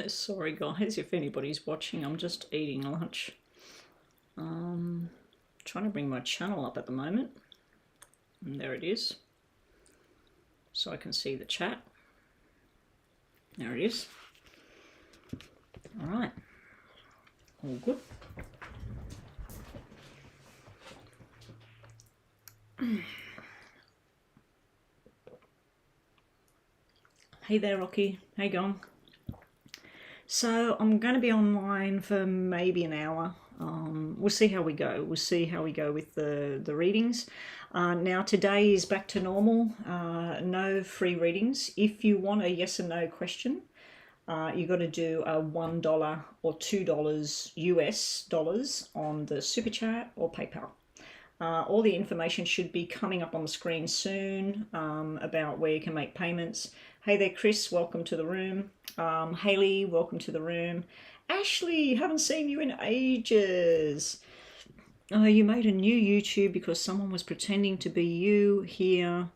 Sorry guys, if anybody's watching, I'm just eating lunch. Trying to bring my channel up at the moment. And there it is. So I can see the chat. There it is. All right. All good. Hey there, Rocky. How you going? So I'm going to be online for maybe an hour. We'll see how we go. We'll see how we go with the readings. Now today is back to normal. No free readings. If you want a yes or no question, you got to do a $1 or $2 US dollars on the super chat or PayPal. All the information should be coming up on the screen soon about where you can make payments. Hey there, Chris, welcome to the room. Haley, welcome to the room. Ashley, haven't seen you in ages. Oh, you made a new YouTube because someone was pretending to be you here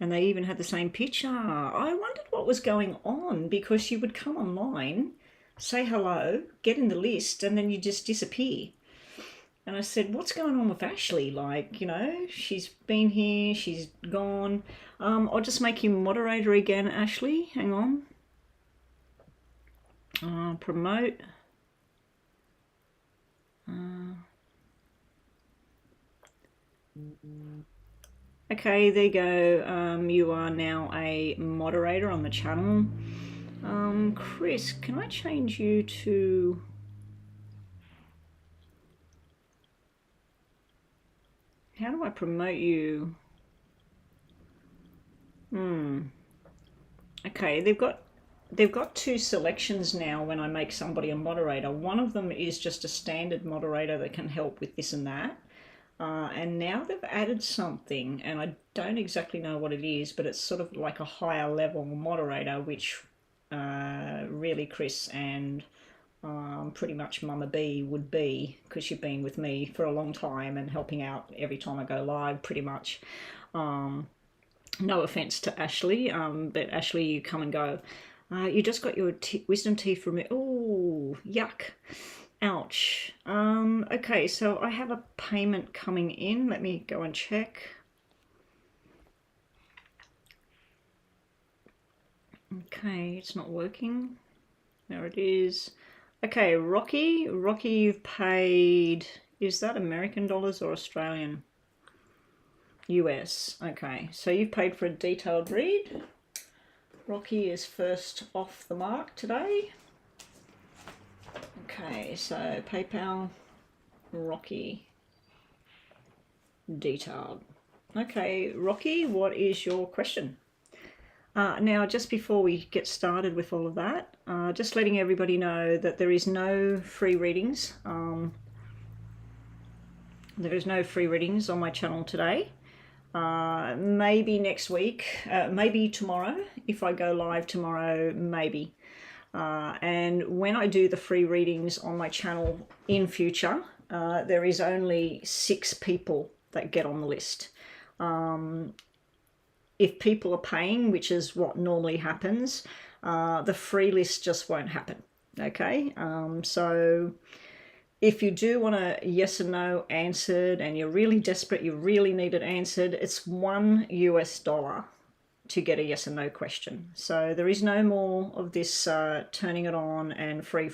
and they even had the same picture. I wondered what was going on because you would come online, say hello, get in the list, and then you just disappear. And I said, what's going on with Ashley? Like, you know, she's been here, she's gone. I'll just make you moderator again, Ashley. Hang on. Promote. Okay, there you go. You are now a moderator on the channel. Chris, can I change you to... How do I promote you? Okay, they've got two selections now when I make somebody a moderator. One of them is just a standard moderator that can help with this and that. And now they've added something, and I don't exactly know what it is, but it's sort of like a higher level moderator, which really Chris and pretty much Mama B would be, because you've been with me for a long time and helping out every time I go live pretty much. No offense to Ashley, but Ashley, you come and go. You just got your wisdom teeth removed. Oh, yuck. Ouch. Okay, so I have a payment coming in. Let me go and check. Okay, it's not working. There it is. Okay, Rocky, you've paid, is that American dollars or Australian? US. Okay, so you've paid for a detailed read. Rocky is first off the mark today. Okay, so PayPal, Rocky, detailed. Okay, Rocky, what is your question? Now, just before we get started with all of that, just letting everybody know that there is no free readings. There is no free readings on my channel today. Maybe next week, maybe tomorrow, if I go live tomorrow, maybe. And when I do the free readings on my channel in future, there is only 6 people that get on the list. If people are paying, which is what normally happens, the free list just won't happen. Okay, so if you do want a yes or no answered and you're really desperate, you really need it answered, it's $1 US to get a yes or no question. So there is no more of this turning it on and free.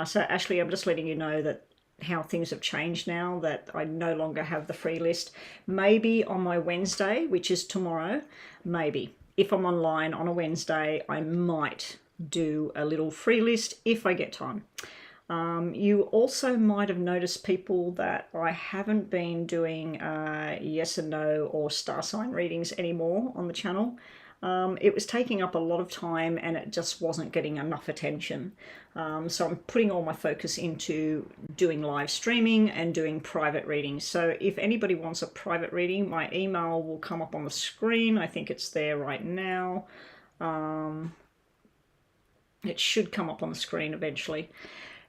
So Ashley, I'm just letting you know that how things have changed now, that I no longer have the free list. Maybe on my Wednesday, which is tomorrow, maybe. If I'm online on a Wednesday, I might do a little free list if I get time. You also might have noticed, people, that I haven't been doing yes and no or star sign readings anymore on the channel. It was taking up a lot of time and it just wasn't getting enough attention. So I'm putting all my focus into doing live streaming and doing private readings. So if anybody wants a private reading, my email will come up on the screen. I think it's there right now. It should come up on the screen eventually.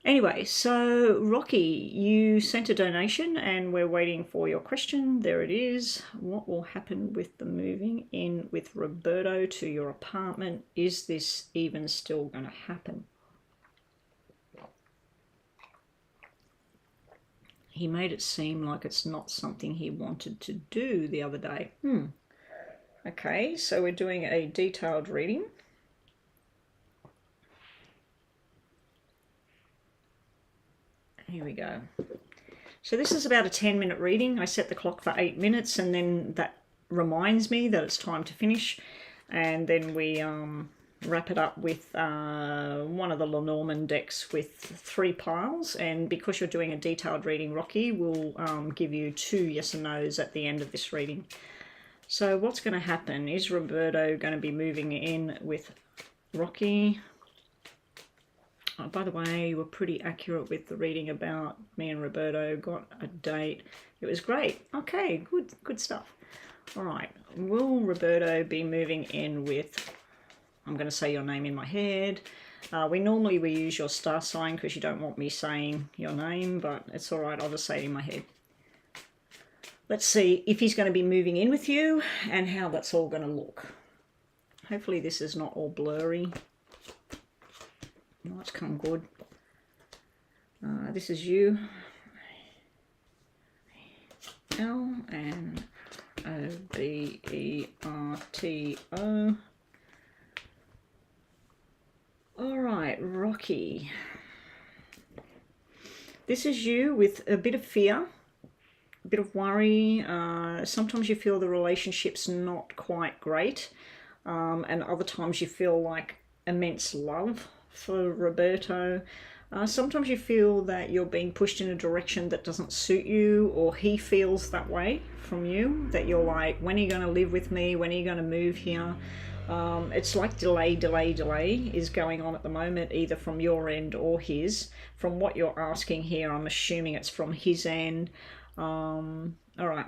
Anyway, so Rocky, you sent a donation and we're waiting for your question. There it is. What will happen with the moving in with Roberto to your apartment? Is this even still going to happen? He made it seem like it's not something he wanted to do the other day. Okay, so we're doing a detailed reading. Here we go. So this is about a 10-minute reading. I set the clock for 8 minutes and then that reminds me that it's time to finish. And then we wrap it up with one of the Lenormand decks with 3 piles. And because you're doing a detailed reading, Rocky, we'll give you 2 yes and no's at the end of this reading. So what's going to happen? Is Roberto going to be moving in with Rocky? Oh, by the way, you were pretty accurate with the reading about me and Roberto. Got a date. It was great. Okay, good stuff. All right. Will Roberto be moving in with... I'm going to say your name in my head. We use your star sign because you don't want me saying your name, but it's all right. I'll just say it in my head. Let's see if he's going to be moving in with you and how that's all going to look. Hopefully this is not all blurry. Oh, it's come good. This is you. L-N-O-B-E-R-T-O. All right, Rocky. This is you with a bit of fear, a bit of worry. Sometimes you feel the relationship's not quite great, and other times you feel like immense love for Roberto. Sometimes you feel that you're being pushed in a direction that doesn't suit you, or he feels that way from you, that you're like, when are you going to live with me? When are you going to move here? It's like delay is going on at the moment, either from your end or his. From what you're asking here, I'm assuming it's from his end. All right.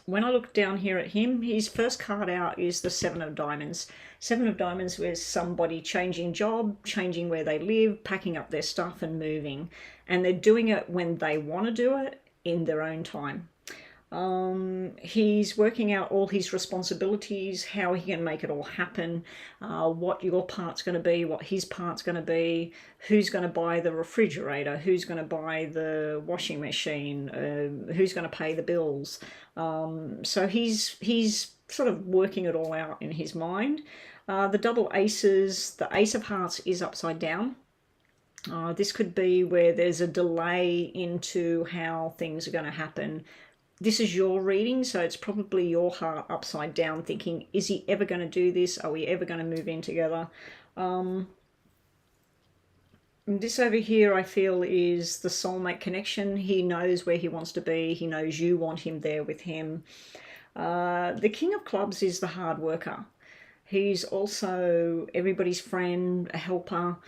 When I look down here at him, his first card out is the 7 of Diamonds. 7 of Diamonds was somebody changing job, changing where they live, packing up their stuff and moving. And they're doing it when they want to do it in their own time. He's working out all his responsibilities, how he can make it all happen, what your part's going to be, what his part's going to be, who's going to buy the refrigerator, who's going to buy the washing machine, who's going to pay the bills. So he's sort of working it all out in his mind. The double aces, the Ace of Hearts is upside down. This could be where there's a delay into how things are going to happen. This is your reading, so it's probably your heart upside down thinking, is he ever going to do this? Are we ever going to move in together? This over here I feel is the soulmate connection. He knows where he wants to be. He knows you want him there with him. The King of Clubs is the hard worker. He's also everybody's friend, a helper.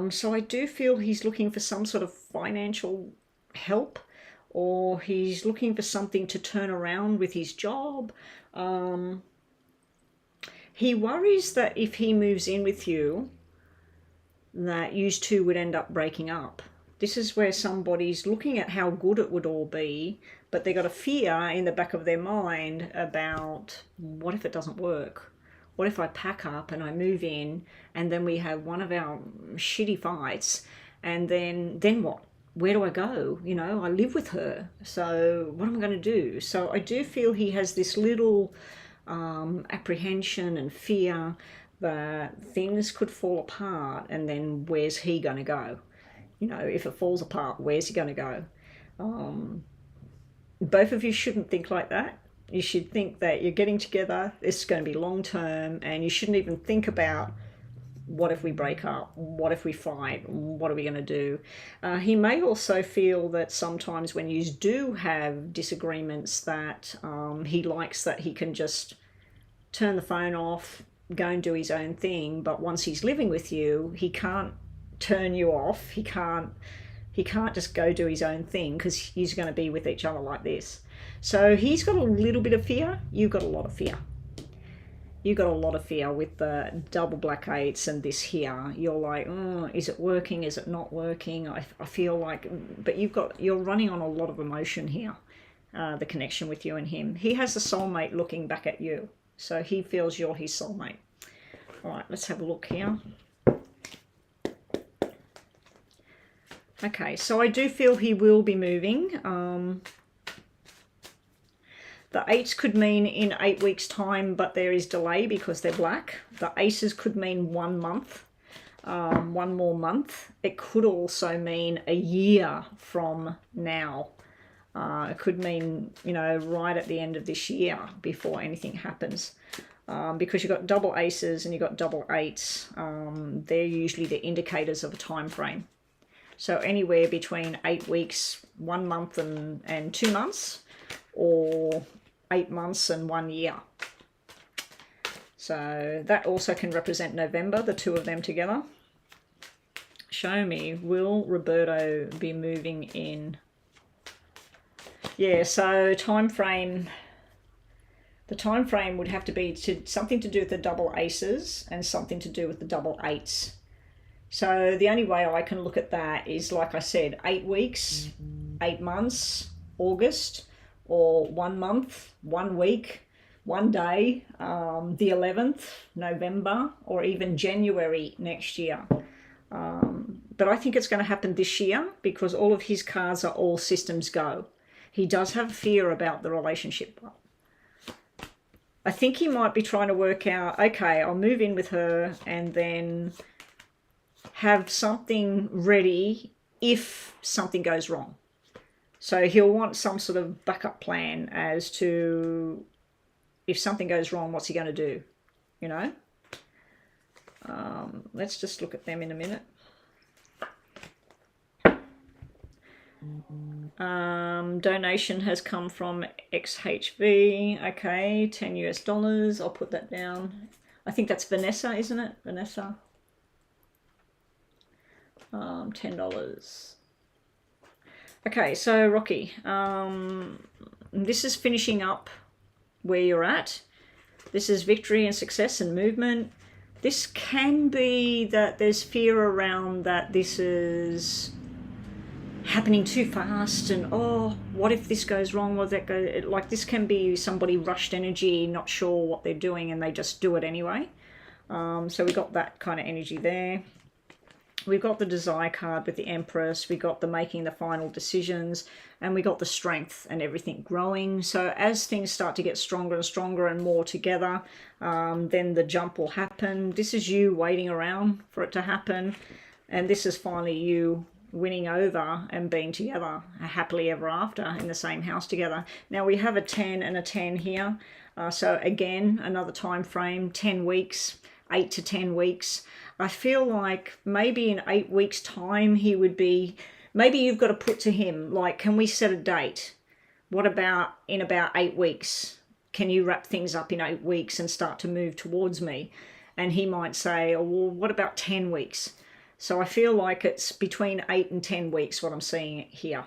So I do feel he's looking for some sort of financial help, or he's looking for something to turn around with his job. He worries that if he moves in with you, that you two would end up breaking up. This is where somebody's looking at how good it would all be, but they got a fear in the back of their mind about, what if it doesn't work? What if I pack up and I move in and then we have one of our shitty fights, and then what? Where do I go? You know, I live with her, so what am I going to do? So I do feel he has this little apprehension and fear that things could fall apart, and then where's he going to go? You know, if it falls apart, where's he going to go? Both of you shouldn't think like that. You should think that you're getting together, this is going to be long term, and you shouldn't even think about, what if we break up? What if we fight? What are we going to do? He may also feel that sometimes when you do have disagreements that he likes that he can just turn the phone off, go and do his own thing. But once he's living with you, he can't turn you off. He can't just go do his own thing because he's going to be with each other like this. So he's got a little bit of fear. You've got a lot of fear. You got a lot of fear with the double black eights and this here. You're like, oh, is it working? Is it not working? I feel like, but you're running on a lot of emotion here. The connection with you and him. He has a soulmate looking back at you, so he feels you're his soulmate. All right, let's have a look here. Okay, so I do feel he will be moving. The eights could mean in 8 weeks' time, but there is delay because they're black. The aces could mean 1 month, 1 more month. It could also mean a year from now. It could mean, you know, right at the end of this year before anything happens. Because you've got double aces and you've got double eights. They're usually the indicators of a time frame. So anywhere between 8 weeks, 1 month and 2 months, or 8 months and 1 year. So that also can represent November, the two of them together. Show me, will Roberto be moving in? Yeah, so time frame. The time frame would have to be something to do with the double aces and something to do with the double eights. So the only way I can look at that is, like I said, 8 weeks, 8 months, August, or 1 month, 1 week, 1 day, the 11th, November, or even January next year. But I think it's going to happen this year because all of his cards are all systems go. He does have fear about the relationship. I think he might be trying to work out, okay, I'll move in with her and then have something ready if something goes wrong. So he'll want some sort of backup plan as to if something goes wrong, what's he going to do, you know? Let's just look at them in a minute. Donation has come from XHV. Okay, $10 US. I'll put that down. I think that's Vanessa, isn't it? Vanessa. $10. Okay, so Rocky, this is finishing up where you're at. This is victory and success and movement. This can be that there's fear around that this is happening too fast and, oh, what if this goes wrong? What if that goes, like this can be somebody rushed energy, not sure what they're doing and they just do it anyway. So we got that kind of energy there. We've got the desire card with the Empress, we got the making the final decisions, and we got the strength and everything growing. So as things start to get stronger and stronger and more together, then the jump will happen. This is you waiting around for it to happen, and this is finally you winning over and being together happily ever after in the same house together. Now we have a 10 and a 10 here. So again, another time frame, 10 weeks, 8 to 10 weeks. I feel like maybe in 8 weeks' time he would be, maybe you've got to put to him, like, can we set a date? What about in about 8 weeks? Can you wrap things up in 8 weeks and start to move towards me? And he might say, oh, well, what about 10 weeks? So I feel like it's between 8 and 10 weeks what I'm seeing here.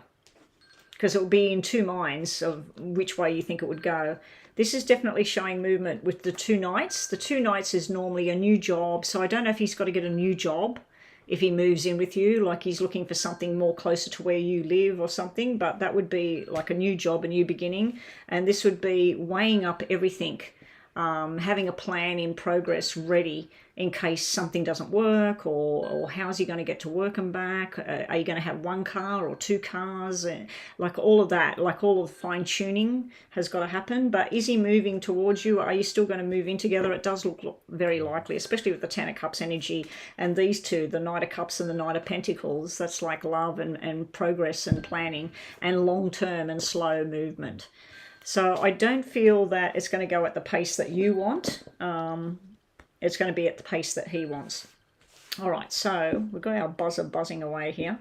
Because it will be in two minds of which way you think it would go. This is definitely showing movement with the 2 Knights. The 2 Knights is normally a new job. So I don't know if he's got to get a new job if he moves in with you. Like he's looking for something more closer to where you live or something. But that would be like a new job, a new beginning. And this would be weighing up everything. Having a plan in progress ready in case something doesn't work, or how's he going to get to work and back? Are you going to have 1 car or 2 cars? Like all of that, like all of the fine tuning has got to happen. But is he moving towards you? Are you still going to move in together? It does look very likely, especially with the 10 of Cups energy and these two, the Knight of Cups and the Knight of Pentacles. That's like love and progress and planning and long-term and slow movement. So I don't feel that it's going to go at the pace that you want. It's going to be at the pace that he wants. All right, so we've got our buzzer buzzing away here.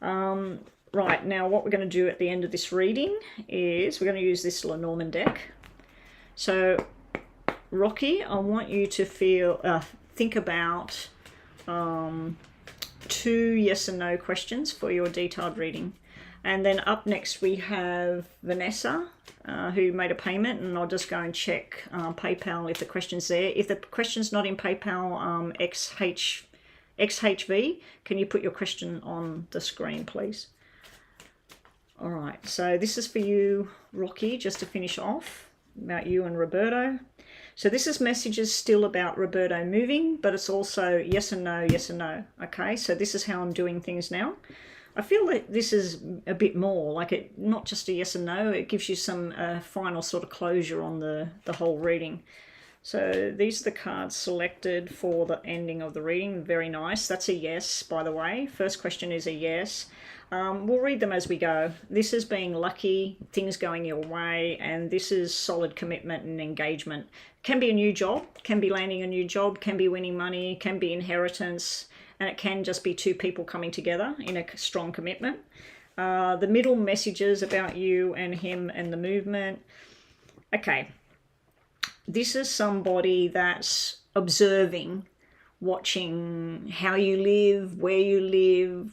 Right, now what we're going to do at the end of this reading is we're going to use this Lenormand deck. So, Rocky, I want you to think about 2 yes and no questions for your detailed reading. And then up next we have Vanessa. who made a payment, and I'll just go and check PayPal if the question's there. If the question's not in PayPal, XHV, can you put your question on the screen, please? All right, so this is for you, Rocky, just to finish off about you and Roberto. So this is messages still about Roberto moving, but it's also yes and no, yes and no. Okay, so this is how I'm doing things now. I feel that this is a bit more like it, not just a yes and no, it gives you some final sort of closure on the whole reading. So these are the cards selected for the ending of the reading. Very nice. That's a yes, by the way. First question is a yes. We'll read them as we go. This is being lucky, things going your way, and this is solid commitment and engagement. Can be a new job, can be landing a new job, can be winning money, can be inheritance, and it can just be two people coming together in a strong commitment. The middle messages about you and him and the movement. Okay, this is somebody that's observing, watching how you live,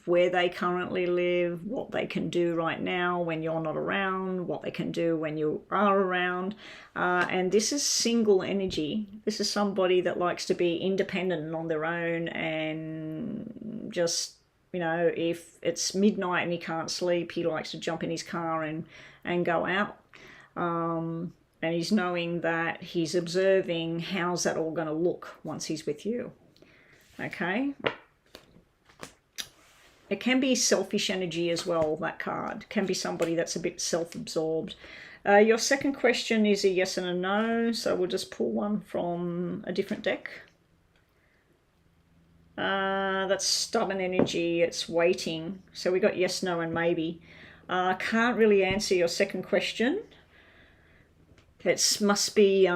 where they currently live, what they can do right now when you're not around, what they can do when you are around. And this is single energy. This is somebody that likes to be independent and on their own, and just, you know, if it's midnight and he can't sleep, he likes to jump in his car and go out. And he's knowing that he's observing how's that all going to look once he's with you. Okay. It can be selfish energy as well, that card. Can be somebody that's a bit self-absorbed. Your second question is a yes and a no, so we'll just pull one from a different deck. That's stubborn energy, it's waiting. So we got yes, no, and maybe. Can't really answer your second question. It must be,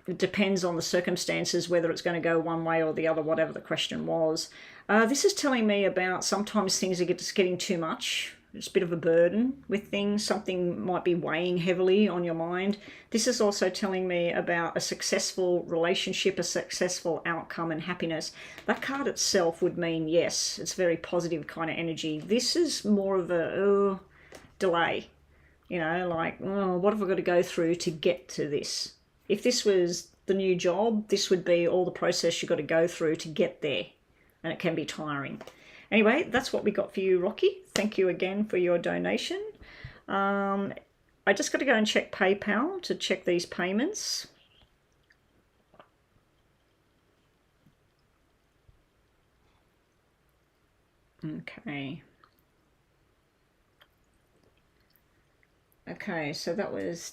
it depends on the circumstances, whether it's going to go one way or the other, whatever the question was. This is telling me about sometimes things are just getting too much. It's a bit of a burden with things. Something might be weighing heavily on your mind. This is also telling me about a successful relationship, a successful outcome and happiness. That card itself would mean yes, it's very positive kind of energy. This is more of a delay. You know, like, oh, what have I got to go through to get to this? If this was the new job, this would be all the process you've got to go through to get there. And it can be tiring. Anyway, that's what we got for you, Rocky. Thank you again for your donation. I just got to go and check PayPal to check these payments. Okay. Okay, so that was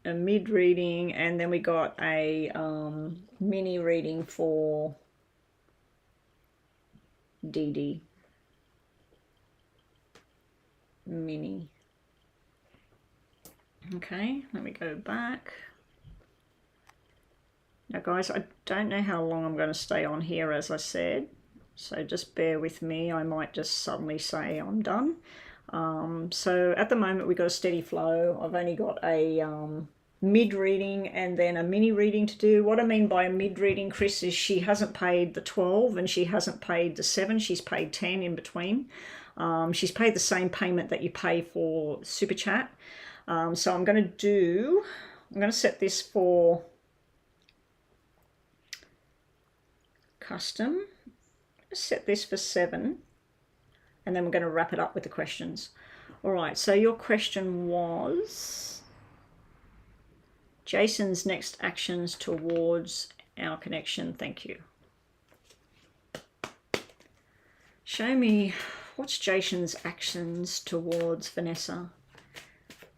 a mid reading, and then we got a mini reading for DD. Mini. Okay, let me go back. Now guys, I don't know how long I'm going to stay on here, as I said, so just bear with me. I might just suddenly say I'm done. So at the moment we've got a steady flow. I've only got a mid reading and then a mini reading to do. What I mean by a mid reading, Chris, is she hasn't paid the 12 and she hasn't paid the 7. She's paid 10 in between. She's paid the same payment that you pay for Super Chat. So I'm going to set this for custom. Set this for 7. And then we're going to wrap it up with the questions. All right, so your question was Jason's next actions towards our connection. Thank you. Show me, what's Jason's actions towards Vanessa?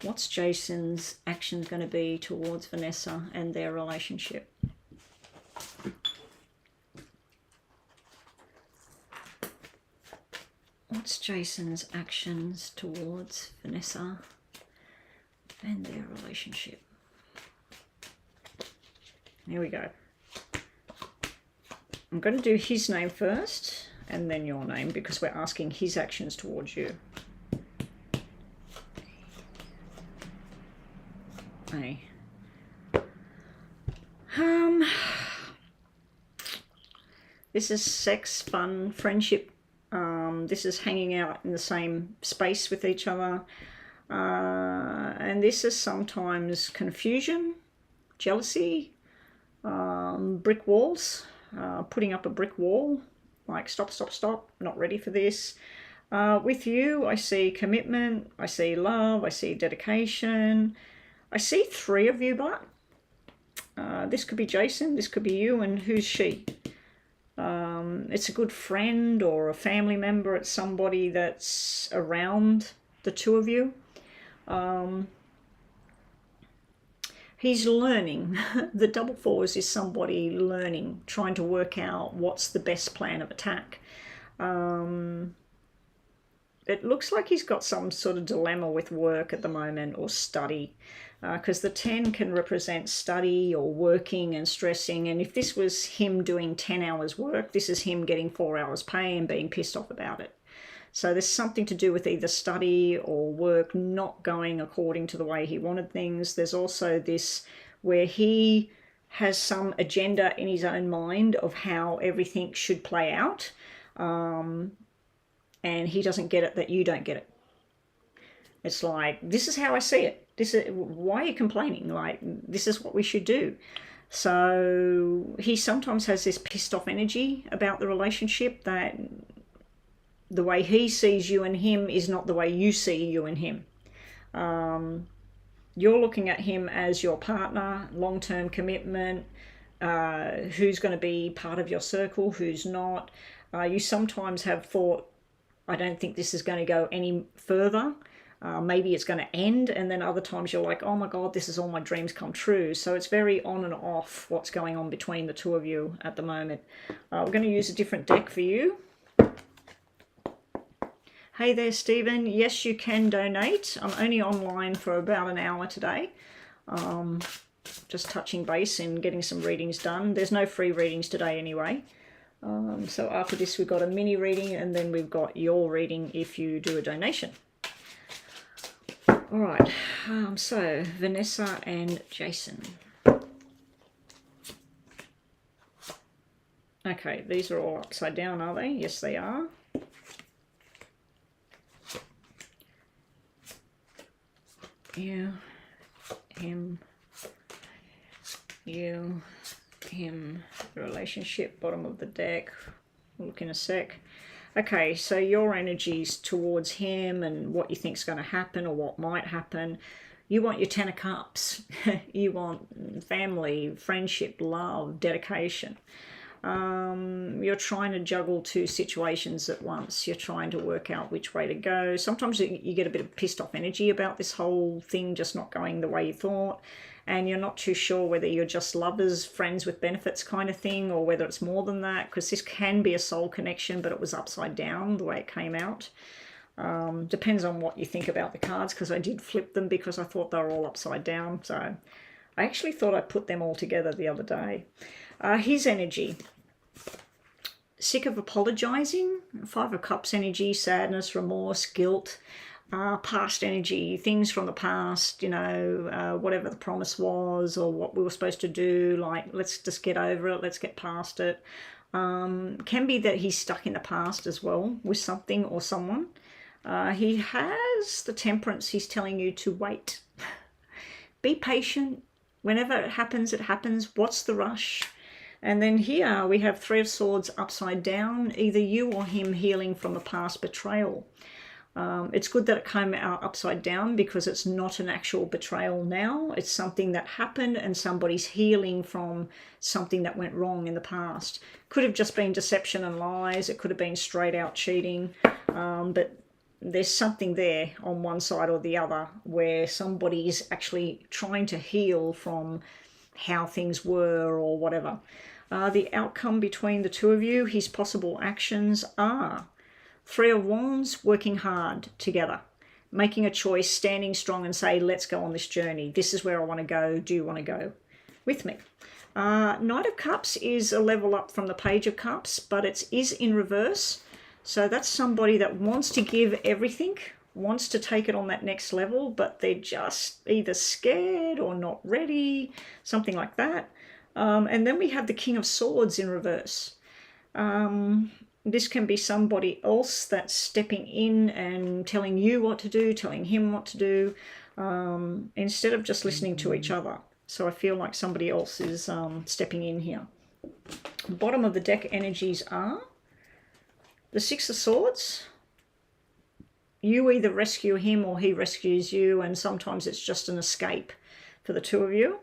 What's Jason's actions going to be towards Vanessa and their relationship? What's Jason's actions towards Vanessa and their relationship? Here we go. I'm going to do his name first and then your name because we're asking his actions towards you. Hey. This is sex, fun, friendship. This is hanging out in the same space with each other. And this is sometimes confusion, jealousy, brick walls, putting up a brick wall, like stop, stop, stop, not ready for this. With you, I see commitment, I see love, I see dedication. I see 3 of you, but this could be Jason, this could be you, and who's she? It's a good friend or a family member. It's somebody that's around the 2 of you. He's learning. The double 4s is somebody learning, trying to work out what's the best plan of attack. It looks like he's got some sort of dilemma with work at the moment, or study, because the 10 can represent study or working and stressing. And if this was him doing 10 hours work, this is him getting 4 hours pay and being pissed off about it. So there's something to do with either study or work not going according to the way he wanted things. There's also this where he has some agenda in his own mind of how everything should play out. And he doesn't get it that you don't get it. It's like, this is how I see it. This is, why are you complaining? Like, this is what we should do. So he sometimes has this pissed off energy about the relationship, that the way he sees you and him is not the way you see you and him. You're looking at him as your partner, long-term commitment, who's going to be part of your circle, who's not. You sometimes have thought, I don't think this is going to go any further. Maybe it's going to end. And then other times you're like, oh my God, this is all my dreams come true. So it's very on and off what's going on between the 2 of you at the moment. We're going to use a different deck for you. Hey there, Stephen. Yes, you can donate. I'm only online for about an hour today. Just touching base and getting some readings done. There's no free readings today anyway. So after this, we've got a mini reading, and then we've got your reading if you do a donation. All right, so Vanessa and Jason. Okay, these are all upside down, are they? Yes, they are. You, him, you, him, the relationship, bottom of the deck. We'll look in a sec. Okay, so your energies towards him and what you think is going to happen or what might happen. You want your 10 of Cups. You want family, friendship, love, dedication. You're trying to juggle 2 situations at once. You're trying to work out which way to go. Sometimes you get a bit of pissed off energy about this whole thing just not going the way you thought. And you're not too sure whether you're just lovers, friends with benefits kind of thing, or whether it's more than that, because this can be a soul connection, but it was upside down the way it came out. Depends on what you think about the cards, because I did flip them because I thought they were all upside down. So I actually thought I put them all together the other day. His energy. Sick of apologizing. 5 of Cups energy, sadness, remorse, guilt. Past energy, things from the past, you know, whatever the promise was or what we were supposed to do, like, let's just get over it, let's get past it. Can be that he's stuck in the past as well with something or someone. He has the Temperance. He's telling you to wait. Be patient. Whenever it happens, it happens. What's the rush? And then here we have 3 of Swords upside down, either you or him healing from a past betrayal. It's good that it came out upside down because it's not an actual betrayal now. It's something that happened and somebody's healing from something that went wrong in the past. Could have just been deception and lies. It could have been straight out cheating. But there's something there on one side or the other where somebody's actually trying to heal from how things were or whatever. The outcome between the 2 of you, his possible actions are 3 of Wands, working hard together, making a choice, standing strong and say, let's go on this journey. This is where I want to go. Do you want to go with me? Knight of Cups is a level up from the Page of Cups, but it is in reverse. So that's somebody that wants to give everything, wants to take it on that next level, but they're just either scared or not ready, something like that. And then we have the King of Swords in reverse. this can be somebody else that's stepping in and telling you what to do, telling him what to do, instead of just listening to each other. So I feel like somebody else is stepping in here. Bottom of the deck energies are the Six of Swords. You either rescue him or he rescues you, and sometimes it's just an escape for the two of you.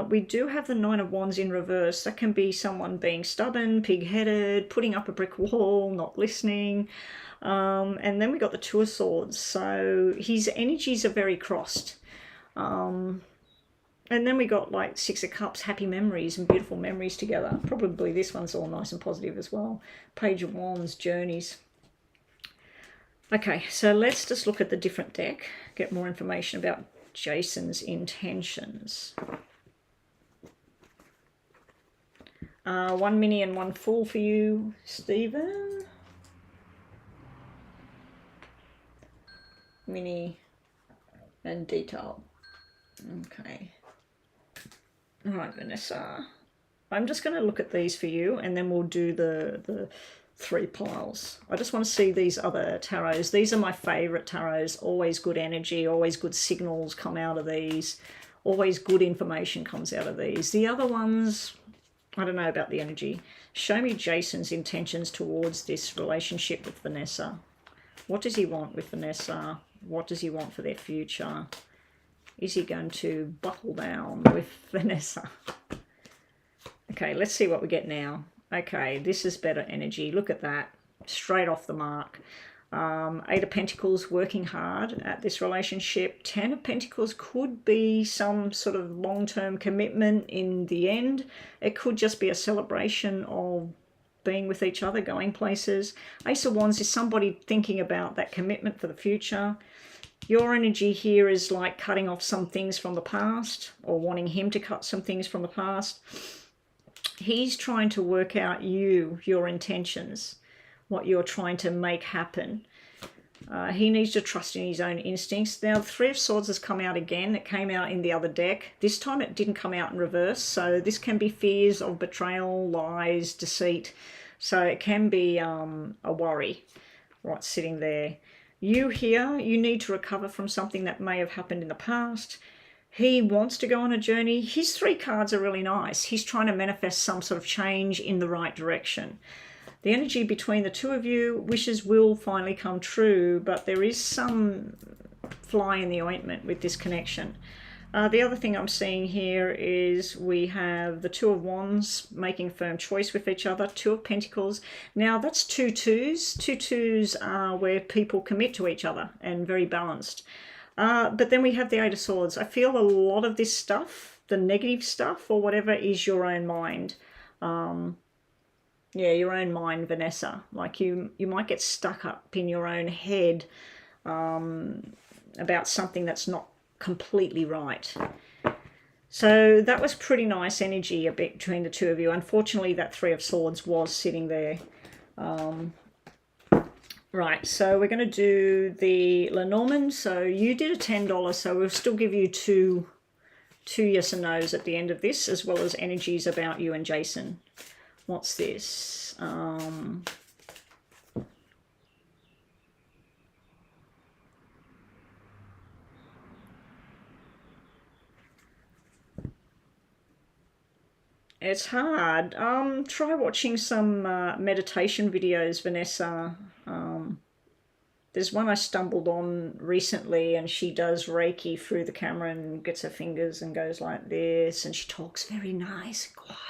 We do have the Nine of Wands in reverse. That can be someone being stubborn, pig-headed, putting up a brick wall, not listening. And then we got the Two of Swords. So his energies are very crossed. And then we got like Six of Cups, happy memories and beautiful memories together. Probably this one's all nice and positive as well. Page of Wands, journeys. Okay, so let's just look at the different deck, get more information about Jason's intentions. 1 mini and 1 full for you, Stephen. Mini and detail. Okay. All right, Vanessa. I'm just going to look at these for you, and then we'll do the 3 piles. I just want to see these other tarots. These are my favorite tarots. Always good energy, always good signals come out of these. Always good information comes out of these. The other ones, I don't know about the energy. Show me Jason's intentions towards this relationship with Vanessa. What does he want with Vanessa? What does he want for their future? Is he going to buckle down with Vanessa? Okay, let's see what we get now. Okay, this is better energy. Look at that. Straight off the mark. 8 of Pentacles, working hard at this relationship. 10 of Pentacles could be some sort of long-term commitment in the end. It could just be a celebration of being with each other, going places. Ace of Wands is somebody thinking about that commitment for the future. Your energy here is like cutting off some things from the past, or wanting him to cut some things from the past. He's trying to work out your intentions, what you're trying to make happen. He needs to trust in his own instincts. Now, the Three of Swords has come out again. It came out in the other deck. This time it didn't come out in reverse. So this can be fears of betrayal, lies, deceit. So it can be a worry, right, sitting there. You here, you need to recover from something that may have happened in the past. He wants to go on a journey. His 3 cards are really nice. He's trying to manifest some sort of change in the right direction. The energy between the two of you, wishes will finally come true, but there is some fly in the ointment with this connection. The other thing I'm seeing here is we have the Two of Wands making firm choice with each other. 2 of Pentacles. Now that's 2 twos. 2 twos are where people commit to each other and very balanced. But then we have the Eight of Swords. I feel a lot of this stuff, the negative stuff or whatever, is your own mind. Yeah, your own mind, Vanessa. Like you might get stuck up in your own head about something that's not completely right. So that was pretty nice energy a bit between the two of you. Unfortunately, that Three of Swords was sitting there. Right, so we're going to do the Lenormand. So you did a $10, so we'll still give you two yes and no's at the end of this, as well as energies about you and Jason. What's this? It's hard. Try watching some meditation videos, Vanessa. There's one I stumbled on recently, and she does Reiki through the camera and gets her fingers and goes like this, and she talks very nice and quiet.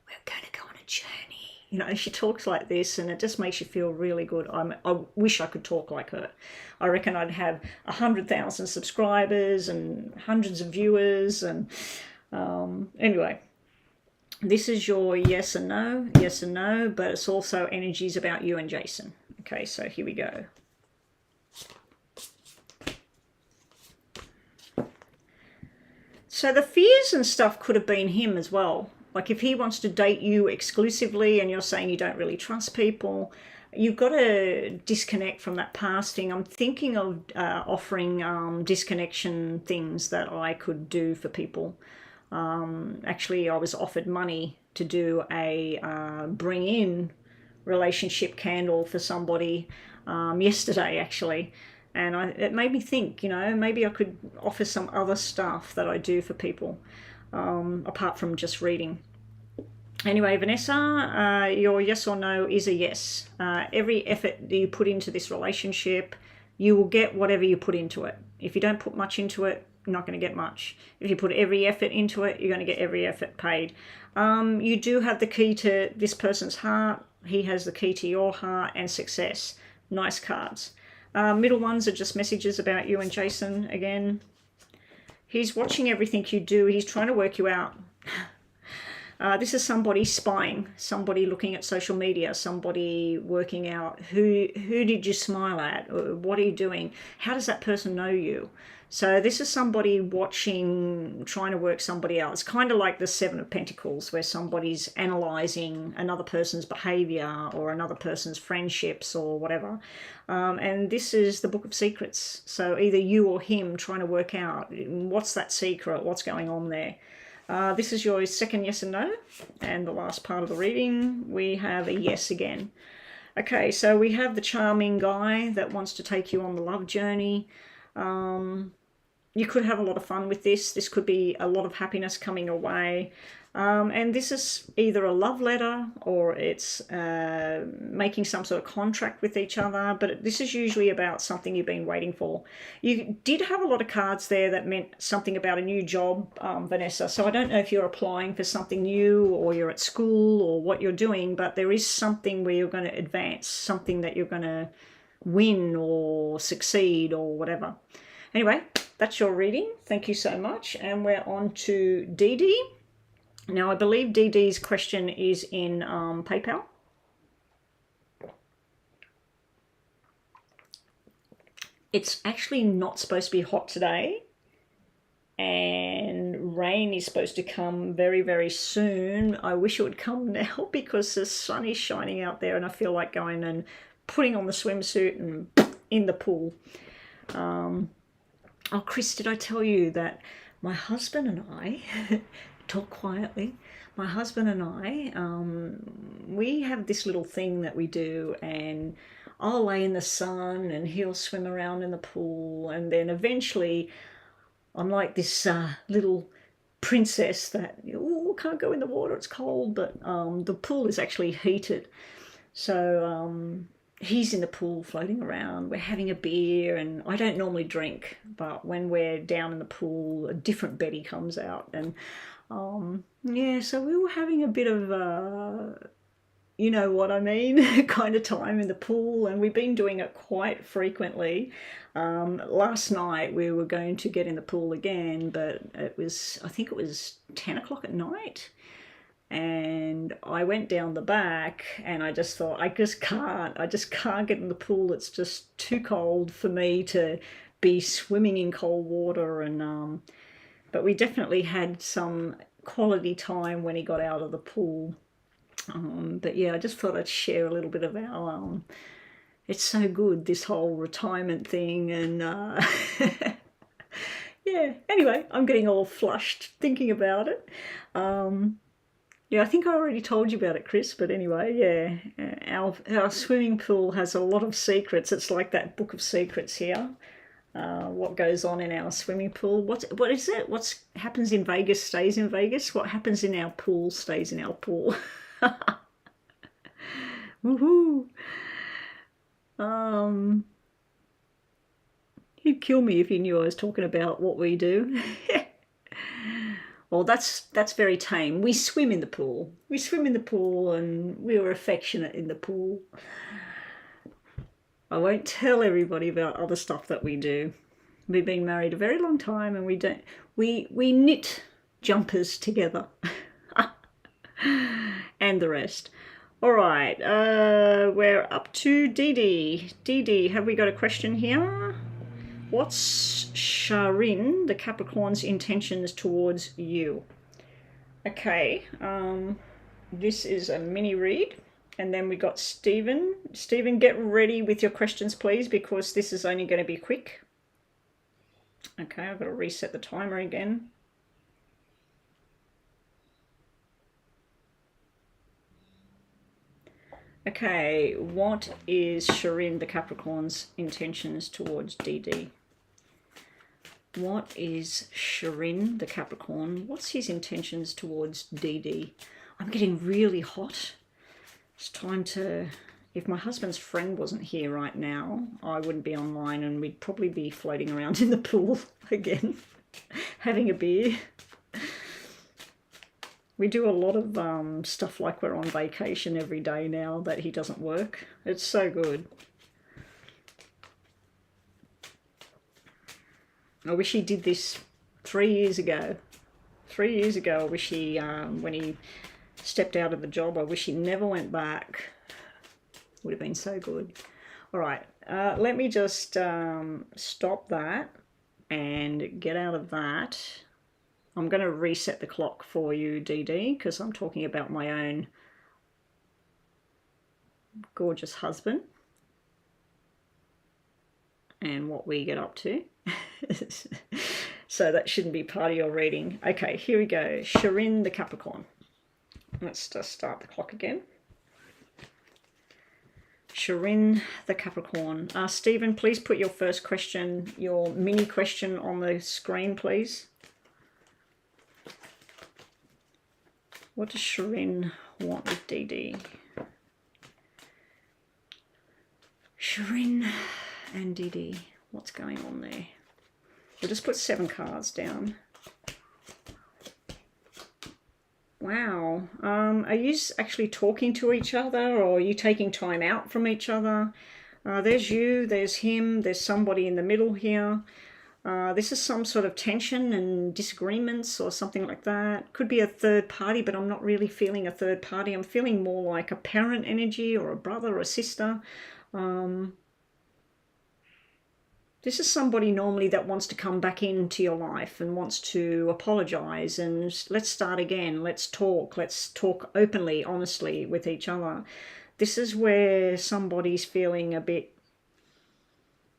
We're going to go on a journey. You know, she talks like this, and it just makes you feel really good. I wish I could talk like her. I reckon I'd have 100,000 subscribers and hundreds of viewers. And anyway, this is your yes and no, but it's also energies about you and Jason. Okay, so here we go. So the fears and stuff could have been him as well. Like if he wants to date you exclusively and you're saying you don't really trust people, you've got to disconnect from that past thing. I'm thinking of offering disconnection things that I could do for people. Actually, I was offered money to do a bring in relationship candle for somebody yesterday, actually. And it made me think, you know, maybe I could offer some other stuff that I do for people apart from just reading. Anyway, Vanessa, your yes or no is a yes. Every effort that you put into this relationship, you will get whatever you put into it. If you don't put much into it, you're not going to get much. If you put every effort into it, you're going to get every effort paid. You do have the key to this person's heart. He has the key to your heart and success. Nice cards. Middle ones are just messages about you and Jason again. He's watching everything you do. He's trying to work you out. This is somebody spying, somebody looking at social media, somebody working out who did you smile at, what are you doing, how does that person know you? So this is somebody watching, trying to work somebody out. It's kind of like the Seven of Pentacles, where somebody's analysing another person's behaviour or another person's friendships or whatever. And this is the Book of Secrets. So either you or him trying to work out what's that secret, what's going on there. This is your second yes and no. And the last part of the reading, we have a yes again. Okay, so we have the charming guy that wants to take you on the love journey. You could have a lot of fun with this. This could be a lot of happiness coming your way. And this is either a love letter or it's making some sort of contract with each other. But this is usually about something you've been waiting for. You did have a lot of cards there that meant something about a new job, Vanessa. So I don't know if you're applying for something new or you're at school or what you're doing, but there is something where you're going to advance, something that you're going to win or succeed or whatever. Anyway, that's your reading. Thank you so much. And we're on to Dee Dee. Now, I believe Dee Dee's question is in PayPal. It's actually not supposed to be hot today. And rain is supposed to come very, very soon. I wish it would come now because the sun is shining out there and I feel like going and putting on the swimsuit and in the pool. Oh, Chris, did I tell you that my husband and I, talk quietly, my husband and I, we have this little thing that we do, and I'll lay in the sun and he'll swim around in the pool, and then eventually I'm like this little princess that, oh, can't go in the water, it's cold, but the pool is actually heated. So he's in the pool floating around, we're having a beer, and I don't normally drink, but when we're down in the pool, a different Betty comes out. And yeah, so we were having a bit of you know what I mean, kind of time in the pool, and we've been doing it quite frequently. Last night we were going to get in the pool again, but it was, I think it was 10 o'clock at night. And I went down the back and I just thought, I just can't get in the pool. It's just too cold for me to be swimming in cold water. And but we definitely had some quality time when he got out of the pool. But yeah, I just thought I'd share a little bit of our, it's so good, this whole retirement thing. And yeah, anyway, I'm getting all flushed thinking about it. Yeah, I think I already told you about it, Chris, but anyway, yeah, our swimming pool has a lot of secrets. It's like that Book of Secrets here. What goes on in our swimming pool? What is it? What happens in Vegas stays in Vegas. What happens in our pool stays in our pool. Woohoo! He'd kill me if he knew I was talking about what we do. Well, that's very tame. We swim in the pool. We swim in the pool and we were affectionate in the pool. I won't tell everybody about other stuff that we do. We've been married a very long time and we knit jumpers together. And the rest. All right, we're up to Dee Dee. Dee Dee, have we got a question here? What's Sharin, the Capricorn's intentions towards you? Okay, this is a mini read. And then we got Stephen. Stephen, get ready with your questions, please, because this is only going to be quick. Okay, I've got to reset the timer again. Okay, what is Shirin the Capricorn's intentions towards DD? What is Shirin the Capricorn? What's his intentions towards DD? I'm getting really hot. It's time to... If my husband's friend wasn't here right now, I wouldn't be online and we'd probably be floating around in the pool again, having a beer. We do a lot of stuff like we're on vacation every day now that he doesn't work. It's so good. I wish he did this 3 years ago. 3 years ago, I wish he, when he stepped out of the job, I wish he never went back. Would have been so good. All right, let me just stop that and get out of that. I'm going to reset the clock for you, DD, because I'm talking about my own gorgeous husband and what we get up to. So that shouldn't be part of your reading. Okay, here we go. Shirin the Capricorn. Let's just start the clock again. Shirin the Capricorn. Stephen, please put your first question, your mini question on the screen, please. What does Shirin want with DD? Shirin and DD. What's going on there? We'll just put 7 cards down. Wow. Are you actually talking to each other, or are you taking time out from each other? There's you, there's him, there's somebody in the middle here. This is some sort of tension and disagreements or something like that. Could be a third party, but I'm not really feeling a third party. I'm feeling more like a parent energy or a brother or a sister. This is somebody normally that wants to come back into your life and wants to apologize and let's start again. Let's talk openly, honestly with each other. This is where somebody's feeling a bit,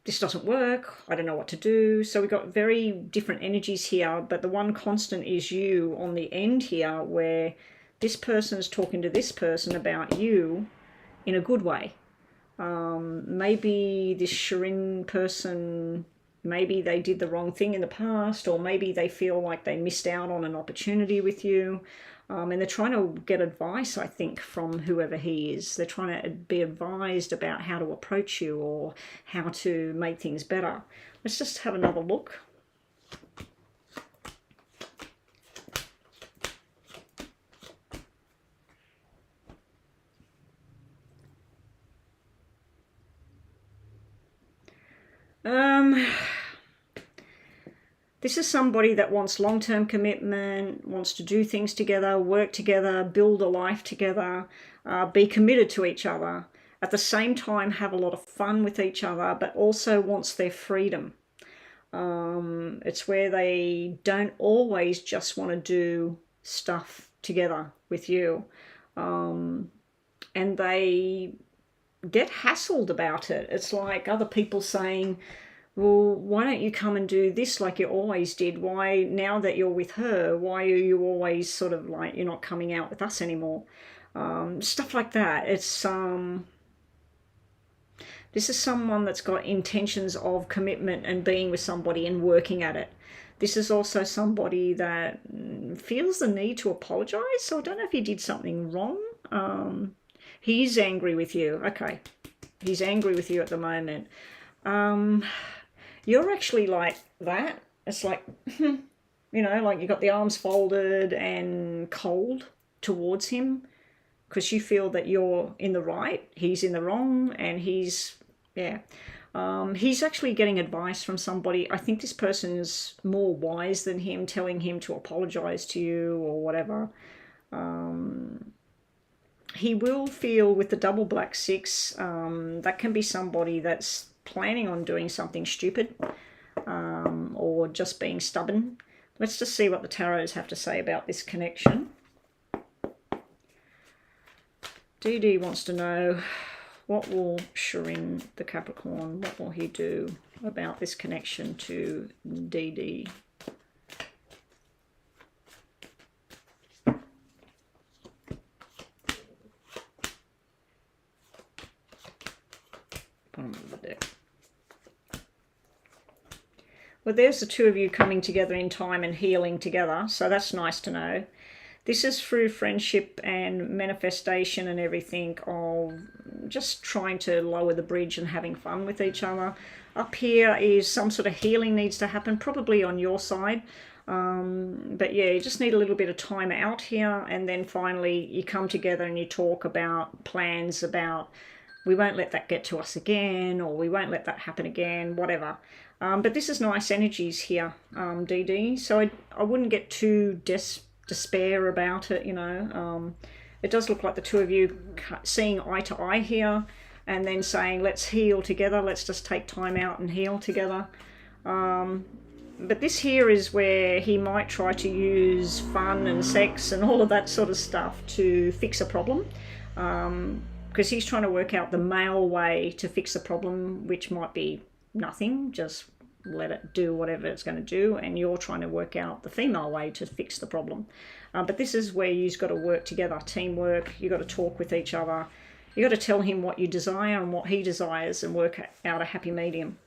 this doesn't work, I don't know what to do. So we've got very different energies here, but the one constant is you on the end here, where this person is talking to this person about you in a good way. Maybe this Shirin person, maybe they did the wrong thing in the past, or maybe they feel like they missed out on an opportunity with you. And they're trying to get advice, I think, from whoever he is. They're trying to be advised about how to approach you or how to make things better. Let's just have another look. This is somebody that wants long-term commitment, wants to do things together, work together, build a life together, be committed to each other. At the same time, have a lot of fun with each other, but also wants their freedom. It's where they don't always just want to do stuff together with you. And they get hassled about it. It's like other people saying, well, why don't you come and do this like you always did? Why, now that you're with her, why are you always sort of like, you're not coming out with us anymore? Stuff like that. It's this is someone that's got intentions of commitment and being with somebody and working at it. This is also somebody that feels the need to apologize. So I don't know if he did something wrong. He's angry with you. Okay. He's angry with you at the moment. You're actually like that. It's like, you know, like you got the arms folded and cold towards him because you feel that you're in the right, he's in the wrong, and he's, yeah. He's actually getting advice from somebody. I think this person is more wise than him, telling him to apologize to you or whatever. He will feel with the double black 6, that can be somebody that's planning on doing something stupid or just being stubborn. Let's just see what the tarots have to say about this connection. DD wants to know, what will Shirin the Capricorn, what will he do about this connection to DD? Bottom of the deck. Well, there's the two of you coming together in time and healing together, so that's nice to know. This is through friendship and manifestation and everything of just trying to lower the bridge and having fun with each other. Up here is some sort of healing needs to happen, probably on your side. But yeah, you just need a little bit of time out here, and then finally you come together and you talk about plans about we won't let that get to us again, or we won't let that happen again, whatever. But this is nice energies here, DD. So I wouldn't get too despair about it, you know. It does look like the two of you seeing eye to eye here, and then saying, let's heal together, let's just take time out and heal together. But this here is where he might try to use fun and sex and all of that sort of stuff to fix a problem. Because he's trying to work out the male way to fix the problem, which might be nothing, just let it do whatever it's going to do, and you're trying to work out the female way to fix the problem. But this is where you've got to work together, teamwork. You've got to talk with each other. You've got to tell him what you desire and what he desires and work out a happy medium.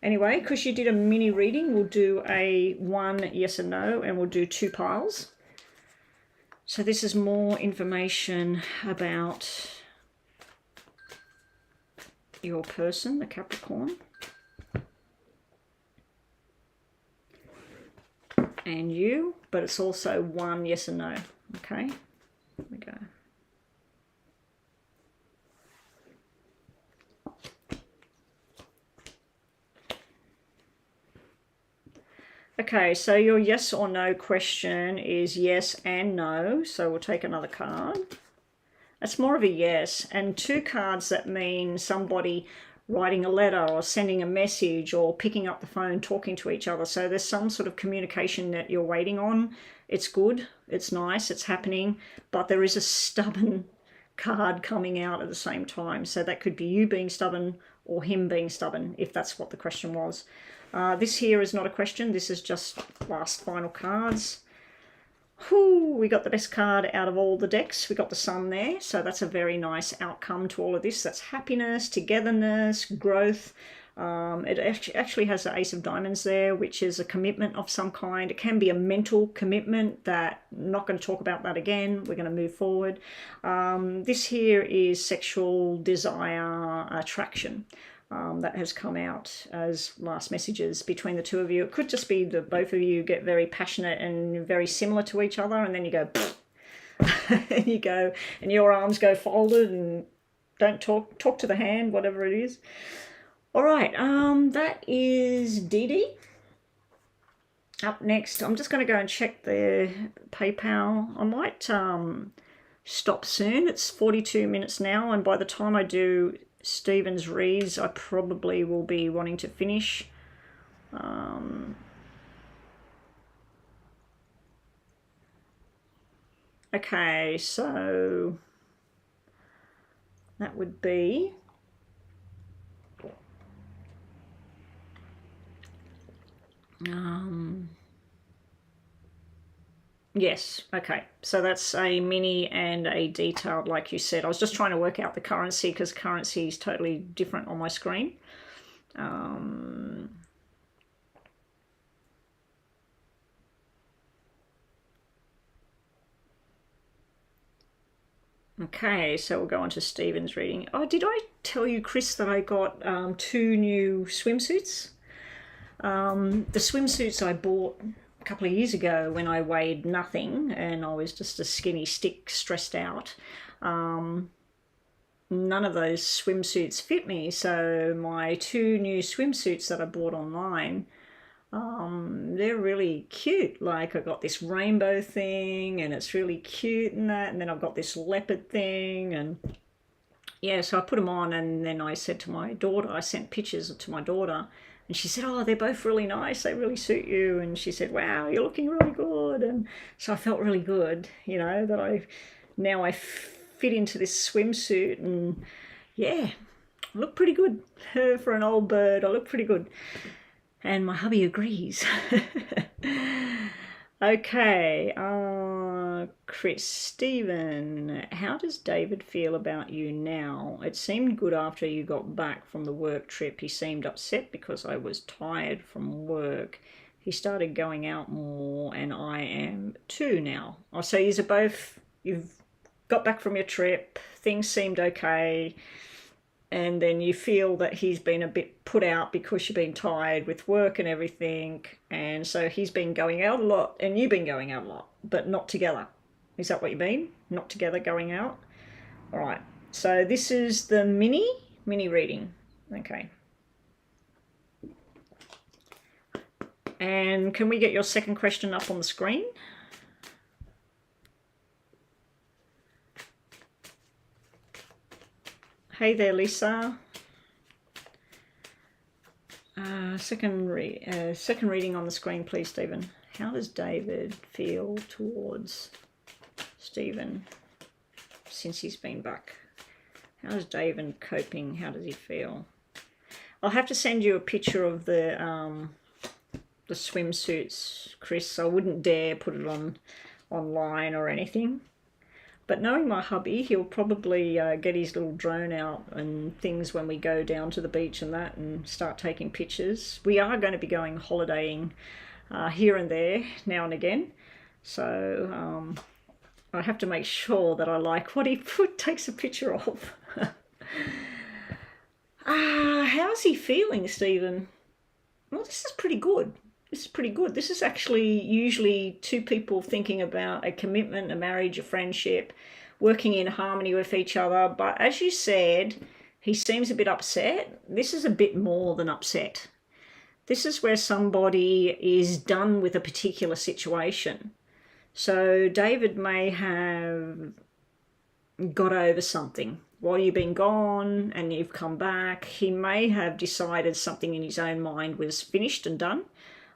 Anyway, because you did a mini reading, we'll do a 1 yes and no, and we'll do 2 piles. So this is more information about your person, the Capricorn. And you, but it's also 1 yes and no. Okay, here we go. Okay, so your yes or no question is yes and no. So we'll take another card. That's more of a yes. And 2 cards that mean somebody writing a letter or sending a message or picking up the phone, talking to each other. So there's some sort of communication that you're waiting on. It's good, it's nice, it's happening, but there is a stubborn card coming out at the same time. So that could be you being stubborn or him being stubborn, if that's what the question was. This here is not a question. This is just last final cards. Whew, we got the best card out of all the decks. We got the Sun there. So that's a very nice outcome to all of this. That's happiness, togetherness, growth. It actually has the Ace of Diamonds there, which is a commitment of some kind. It can be a mental commitment that I'm not going to talk about that again. We're going to move forward. This here is sexual desire, attraction. That has come out as last messages between the two of you. It could just be that both of you get very passionate and very similar to each other, and then you go, and you go, and your arms go folded and don't talk to the hand, whatever it is. All right, that is Dee Dee. Up next, I'm just going to go and check the PayPal. I might stop soon. It's 42 minutes now, and by the time I do Stephen's reads, I probably will be wanting to finish. Okay, so that would be yes, okay, so that's a mini and a detailed, like you said. I was just trying to work out the currency because currency is totally different on my screen. Okay, so we'll go on to Stephen's reading. Oh, did I tell you, Chris, that I got 2 new swimsuits? The swimsuits I bought a couple of years ago when I weighed nothing and I was just a skinny stick stressed out. None of those swimsuits fit me, so my 2 new swimsuits that I bought online, they're really cute. Like, I got this rainbow thing and it's really cute and that, and then I've got this leopard thing, and yeah, so I put them on, and then I said to my daughter, I sent pictures to my daughter, and she said, oh, they're both really nice, they really suit you. And she said, wow, you're looking really good. And so I felt really good, you know, that I fit into this swimsuit, and yeah, I look pretty good. For an old bird, I look pretty good. And my hubby agrees. Okay, Chris, Stephen, how does David feel about you now? It seemed good after you got back from the work trip. He seemed upset because I was tired from work. He started going out more, and I am too now. Oh, so you're both, you've got back from your trip, things seemed okay, and then you feel that he's been a bit put out because you've been tired with work and everything, and so he's been going out a lot and you've been going out a lot, but not together. Is that what you mean? Not together, going out? All right, so this is the mini reading. Okay. And can we get your second question up on the screen? Hey there, Lisa. Second reading on the screen, please, Stephen. How does David feel towards Stephen since he's been back? How is David coping? How does he feel? I'll have to send you a picture of the swimsuits, Chris. I wouldn't dare put it online or anything. But knowing my hubby, he'll probably get his little drone out and things when we go down to the beach and that, and start taking pictures. We are going to be going holidaying here and there now and again. So I have to make sure that I like what he takes a picture of. How's he feeling, Stephen? Well, this is pretty good. This is pretty good. This is actually usually two people thinking about a commitment, a marriage, a friendship, working in harmony with each other. But as you said, he seems a bit upset. This is a bit more than upset. This is where somebody is done with a particular situation. So David may have got over something. While you've been gone and you've come back, he may have decided something in his own mind was finished and done.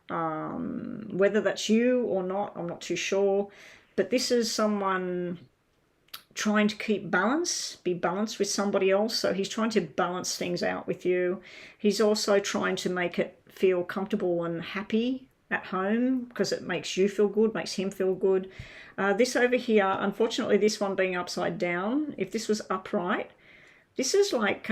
Whether that's you or not, I'm not too sure. But this is someone trying to keep balance, be balanced with somebody else. So he's trying to balance things out with you. He's also trying to make it feel comfortable and happy at home because it makes you feel good, makes him feel good. This over here, unfortunately, this one being upside down, if this was upright, this is like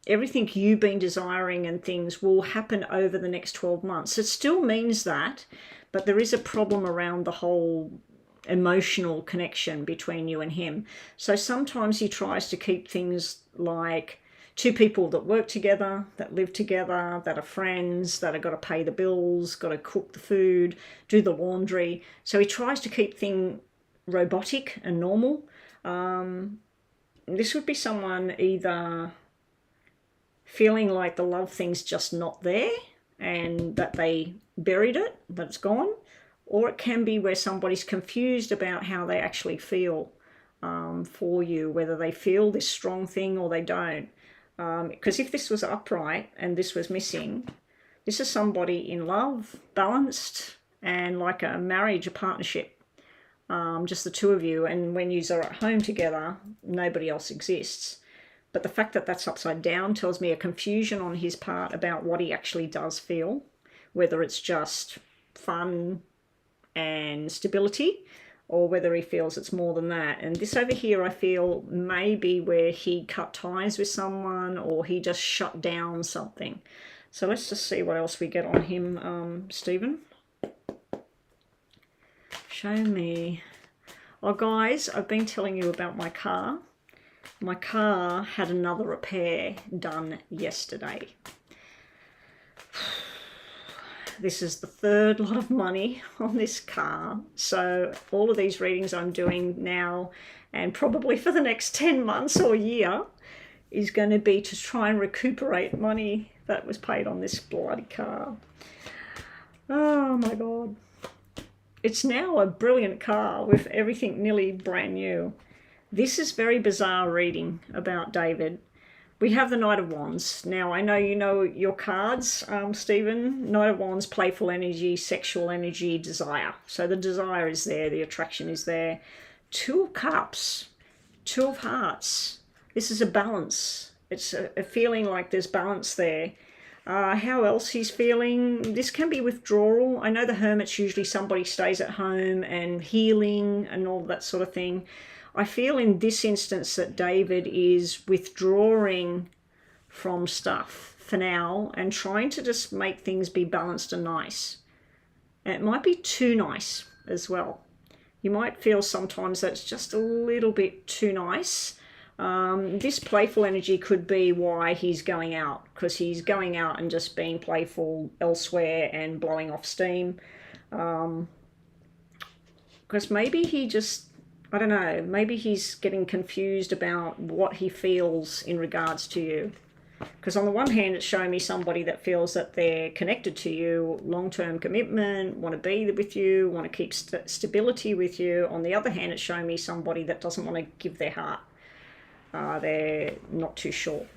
everything you've been desiring and things will happen over the next 12 months. It still means that, but there is a problem around the whole emotional connection between you and him. So sometimes he tries to keep things like two people that work together, that live together, that are friends, that have got to pay the bills, got to cook the food, do the laundry. So he tries to keep things robotic and normal. This would be someone either feeling like the love thing's just not there and that they buried it, that it's gone, or it can be where somebody's confused about how they actually feel for you, whether they feel this strong thing or they don't. Because if this was upright and this was missing, this is somebody in love, balanced, and like a marriage, a partnership, just the two of you. And when you are at home together, nobody else exists. But the fact that that's upside down tells me a confusion on his part about what he actually does feel, whether it's just fun and stability, or whether he feels it's more than that. And this over here, I feel maybe where he cut ties with someone or he just shut down something. So let's just see what else we get on him, Stephen. Show me. Oh, guys, I've been telling you about my car. My car had another repair done yesterday. This is the third lot of money on this car. So all of these readings I'm doing now and probably for the next 10 months or year is going to be to try and recuperate money that was paid on this bloody car. Oh my God. It's now a brilliant car with everything nearly brand new. This is very bizarre reading about David. We have the Knight of Wands. Now, I know you know your cards, Stephen. Knight of Wands, playful energy, sexual energy, desire. So the desire is there, the attraction is there. Two of Cups, Two of Hearts. This is a balance. It's a feeling like there's balance there. How else he's feeling? This can be withdrawal. I know the Hermit's usually somebody stays at home and healing and all that sort of thing. I feel in this instance that David is withdrawing from stuff for now and trying to just make things be balanced and nice. And it might be too nice as well. You might feel sometimes that's just a little bit too nice. This playful energy could be why he's going out, because he's going out and just being playful elsewhere and blowing off steam. Because maybe he just, I don't know, maybe he's getting confused about what he feels in regards to you. Because on the one hand, it's showing me somebody that feels that they're connected to you, long-term commitment, want to be with you, want to keep stability with you. On the other hand, it's showing me somebody that doesn't want to give their heart. They're not too sure.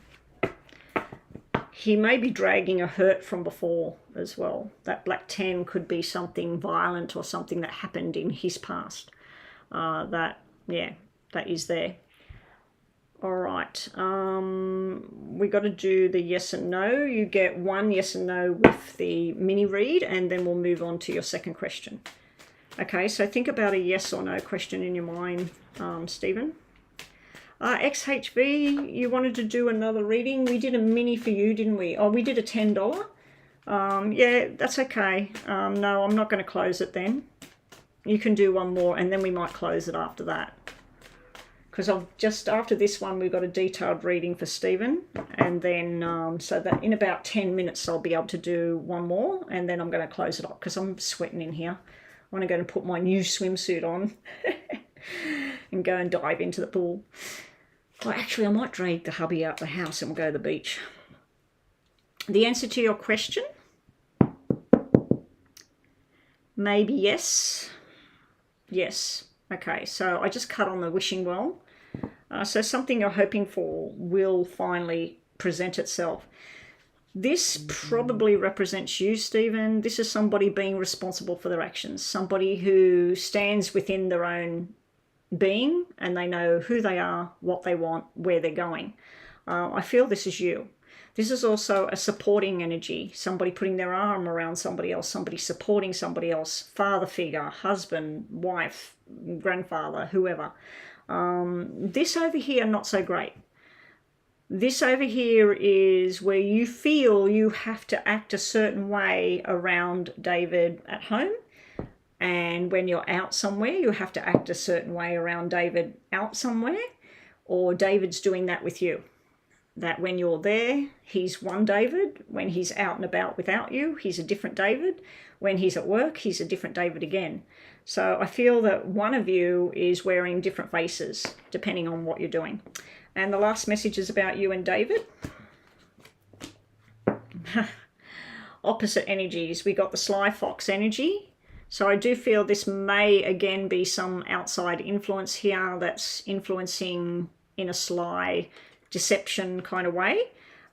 He may be dragging a hurt from before as well. That black 10 could be something violent or something that happened in his past. That is there. All right, we got to do the yes and no. You get one yes and no with the mini read, and then we'll move on to your second question. Okay, so think about a yes or no question in your mind, Stephen. XHV, you wanted to do another reading. We did a mini for you, didn't we? Oh, we did a $10. Yeah, that's okay. No, I'm not going to close it then. You can do one more, and then we might close it after that. Because just after this one, we've got a detailed reading for Stephen. And then, so that in about 10 minutes, I'll be able to do one more. And then I'm going to close it up because I'm sweating in here. I want to go and put my new swimsuit on and go and dive into the pool. Well, actually, I might drag the hubby out the house and we'll go to the beach. The answer to your question? Maybe yes. Yes. Okay, so I just cut on the wishing well. So something you're hoping for will finally present itself. This probably represents you, Stephen. This is somebody being responsible for their actions. Somebody who stands within their own being and they know who they are, what they want, where they're going. I feel this is you. This is also a supporting energy. Somebody putting their arm around somebody else, somebody supporting somebody else, father figure, husband, wife, grandfather, whoever. This over here, not so great. This over here is where you feel you have to act a certain way around David at home. And when you're out somewhere, you have to act a certain way around David out somewhere. Or David's doing that with you. That when you're there, he's one David. When he's out and about without you, he's a different David. When he's at work, he's a different David again. So I feel that one of you is wearing different faces, depending on what you're doing. And the last message is about you and David. Opposite energies. We got the sly fox energy. So I do feel this may again be some outside influence here that's influencing in a sly deception kind of way.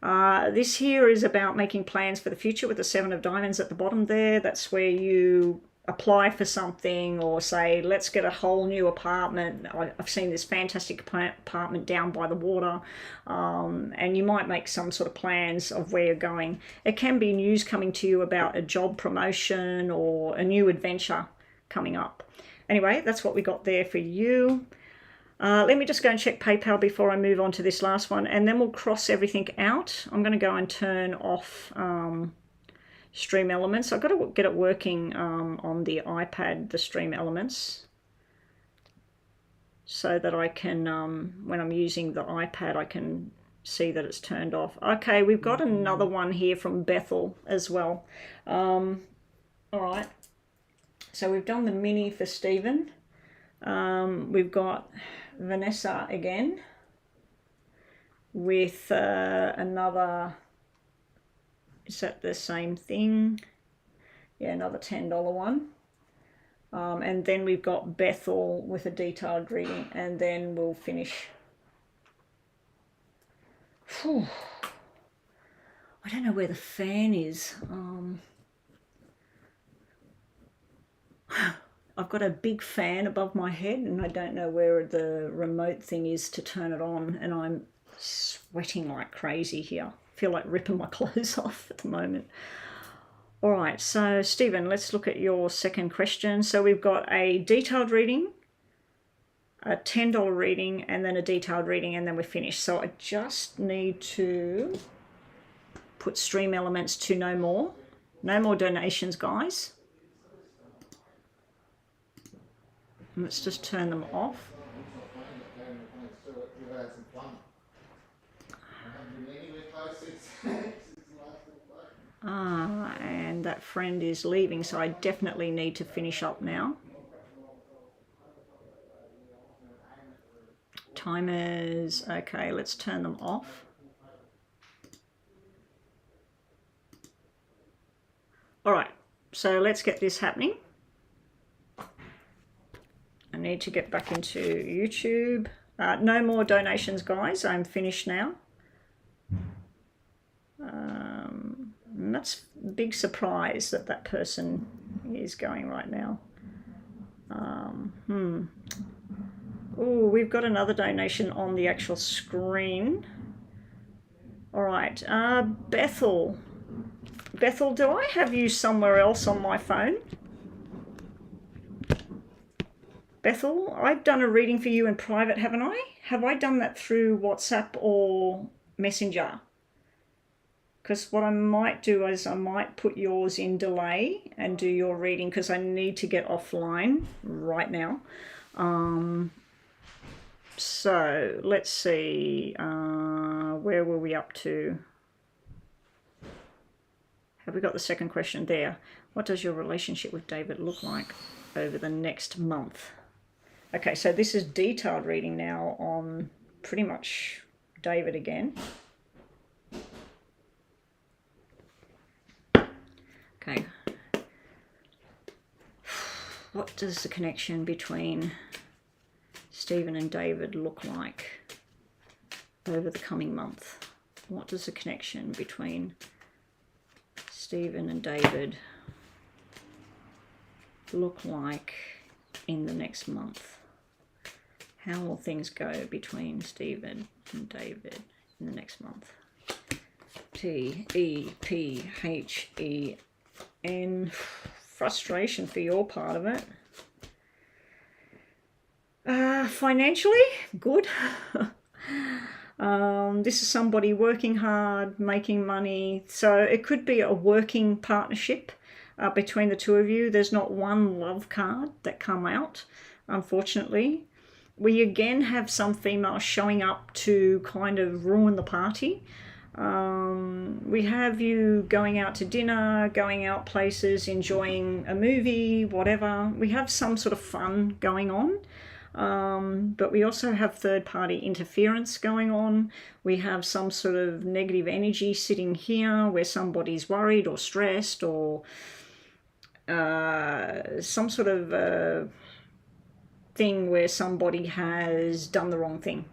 This here is about making plans for the future with the 7 of diamonds at the bottom there. That's where you apply for something or say, let's get a whole new apartment. I've seen this fantastic apartment down by the water. And you might make some sort of plans of where you're going. It can be news coming to you about a job promotion or a new adventure coming up. Anyway, that's what we got there for you. Let me just go and check PayPal before I move on to this last one, and then we'll cross everything out. I'm going to go and turn off Stream Elements. I've got to get it working on the iPad, the Stream Elements, so that I can, when I'm using the iPad, I can see that it's turned off. Okay, we've got another one here from Bethel as well. All right, so we've done the mini for Stephen. We've got Vanessa again with another, is that the same thing? Yeah, another $10 one. And then we've got Bethel with a detailed reading, and then we'll finish. Whew. I don't know where the fan is. I've got a big fan above my head and I don't know where the remote thing is to turn it on, and I'm sweating like crazy here. feel like ripping my clothes off at the moment. All right, so Stephen, let's look at your second question. So we've got a detailed reading, a $10 reading, and then a detailed reading, and then we're finished. So I just need to put stream elements to no more. No more donations, guys. Let's just turn them off. And that friend is leaving, so I definitely need to finish up now. Timers, okay, let's turn them off. All right, so let's get this happening. I need to get back into YouTube. No more donations, guys. I'm finished now. That's a big surprise that that person is going right now. Oh, we've got another donation on the actual screen. All right, Bethel. Bethel, do I have you somewhere else on my phone? Bethel, I've done a reading for you in private, haven't I? Have I done that through WhatsApp or Messenger? Because what I might do is I might put yours in delay and do your reading, because I need to get offline right now. So let's see, where were we up to? Have we got the second question there? What does your relationship with David look like over the next month? Okay, so this is detailed reading now on pretty much David again. Okay. What does the connection between Stephen and David look like over the coming month? What does the connection between Stephen and David look like in the next month? How will things go between Stephen and David in the next month? T-E-P-H-E-N. Frustration for your part of it. Financially, good. This is somebody working hard, making money. So it could be a working partnership between the two of you. There's not one love card that come out, unfortunately. We again have some females showing up to kind of ruin the party. We have you going out to dinner, going out places, enjoying a movie, whatever. We have some sort of fun going on. But we also have third-party interference going on. We have some sort of negative energy sitting here where somebody's worried or stressed, or some sort of thing where somebody has done the wrong thing,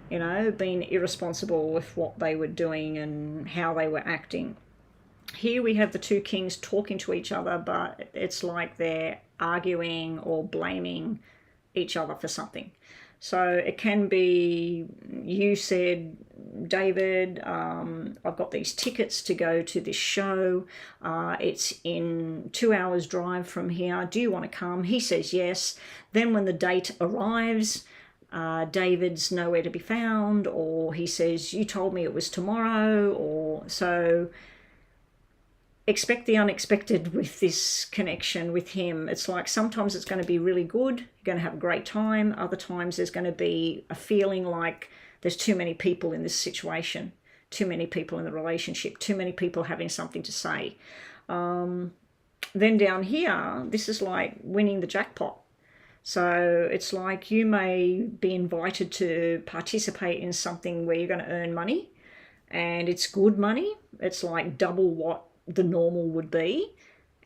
you know, been irresponsible with what they were doing and how they were acting. Here we have the two kings talking to each other, but it's like they're arguing or blaming each other for something. So it can be, you said, David, I've got these tickets to go to this show. It's in 2 hours drive from here. Do you want to come? He says yes. Then when the date arrives, David's nowhere to be found, or he says, you told me it was tomorrow, or so. Expect the unexpected with this connection with him. It's like sometimes it's going to be really good. You're going to have a great time. Other times there's going to be a feeling like there's too many people in this situation, too many people in the relationship, too many people having something to say. Then down here, this is like winning the jackpot. So it's like you may be invited to participate in something where you're going to earn money, and it's good money. It's like double what the normal would be,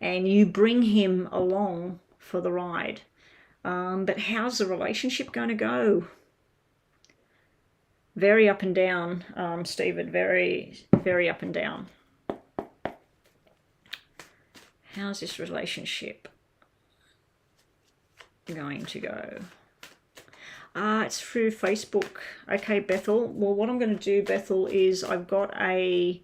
and you bring him along for the ride. But how's the relationship going to go? Very up and down, Stephen, very, very up and down. How's this relationship going to go? It's through Facebook. Okay, Bethel. Well, what I'm going to do, Bethel, is I've got a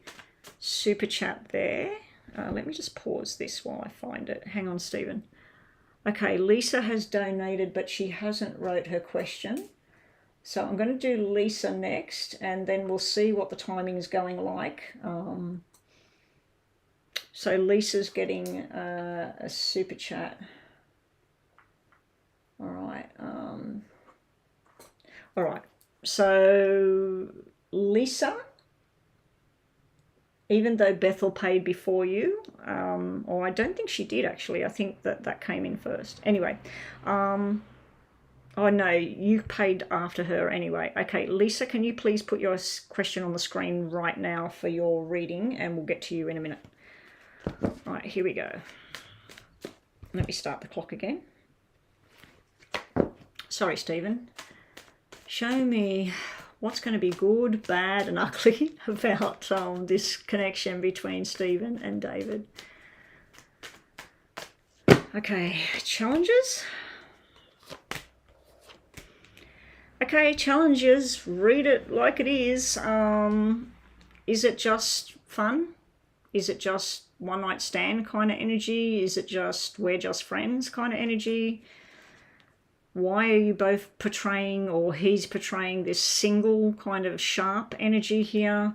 super chat there. Let me just pause this while I find it. Hang on, Stephen. Okay, Lisa has donated, but she hasn't wrote her question. So I'm going to do Lisa next, and then we'll see what the timing is going like. So Lisa's getting a super chat. All right. All right. So Lisa, even though Bethel paid before you, or I don't think she did actually. I think that came in first. Anyway, oh no, you paid after her anyway. Okay, Lisa, can you please put your question on the screen right now for your reading, and we'll get to you in a minute. All right, here we go. Let me start the clock again. Sorry, Stephen. Show me what's going to be good, bad, and ugly about this connection between Stephen and David. Okay, challenges. Okay, challenges. Read it like it is. Is it just fun? Is it just one night stand kind of energy? Is it just we're just friends kind of energy? Why are you both portraying, or he's portraying, this single kind of sharp energy here?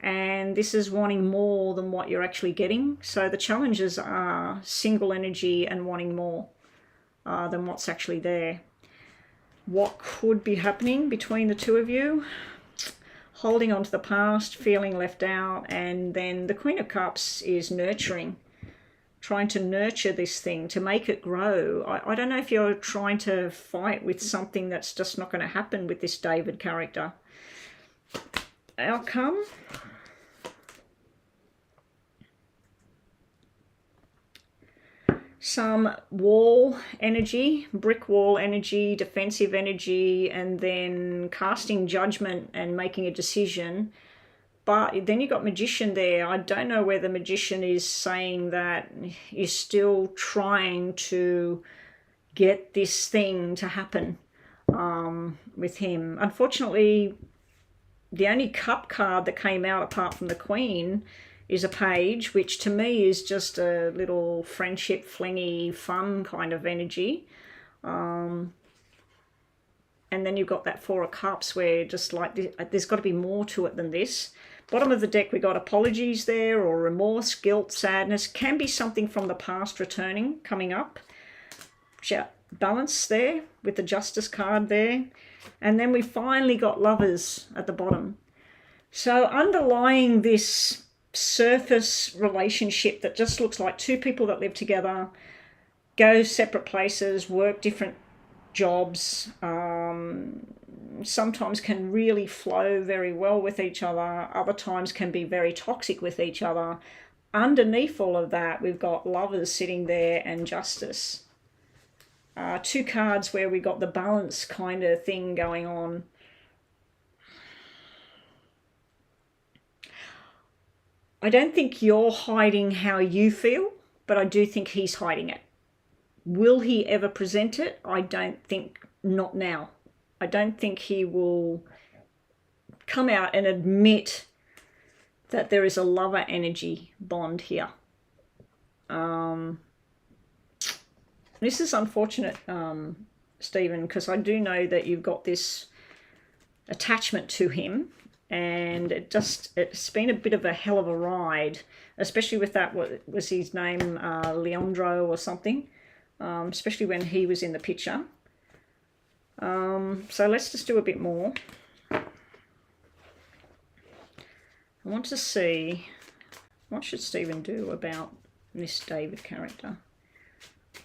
And this is wanting more than what you're actually getting. So the challenges are single energy and wanting more than what's actually there. What could be happening between the two of you? Holding on to the past, feeling left out, and then the Queen of Cups is nurturing. Trying to nurture this thing, to make it grow. I don't know if you're trying to fight with something that's just not going to happen with this David character. Outcome. Some wall energy, brick wall energy, defensive energy, and then casting judgment and making a decision. But then you've got Magician there. I don't know whether Magician is saying that you're still trying to get this thing to happen with him. Unfortunately, the only cup card that came out apart from the Queen is a page, which to me is just a little friendship, flingy, fun kind of energy. And then you've got that Four of Cups where just like there's got to be more to it than this. Bottom of the deck, we got apologies there, or remorse, guilt, sadness. Can be something from the past returning, coming up. Balance there with the Justice card there. And then we finally got Lovers at the bottom. So underlying this surface relationship that just looks like two people that live together, go separate places, work different jobs, sometimes can really flow very well with each other, other times can be very toxic with each other. Underneath all of that, we've got Lovers sitting there and Justice. Two cards where we got the balance kind of thing going on. I don't think you're hiding how you feel, but I do think he's hiding it. Will he ever present it? I don't think, not now. I don't think he will come out and admit that there is a lover energy bond here. This is unfortunate, Stephen, because I do know that you've got this attachment to him, and it's been a bit of a hell of a ride, especially with that, what was his name, Leandro or something, especially when he was in the picture. So let's just do a bit more. I want to see, what should Stephen do about this David character?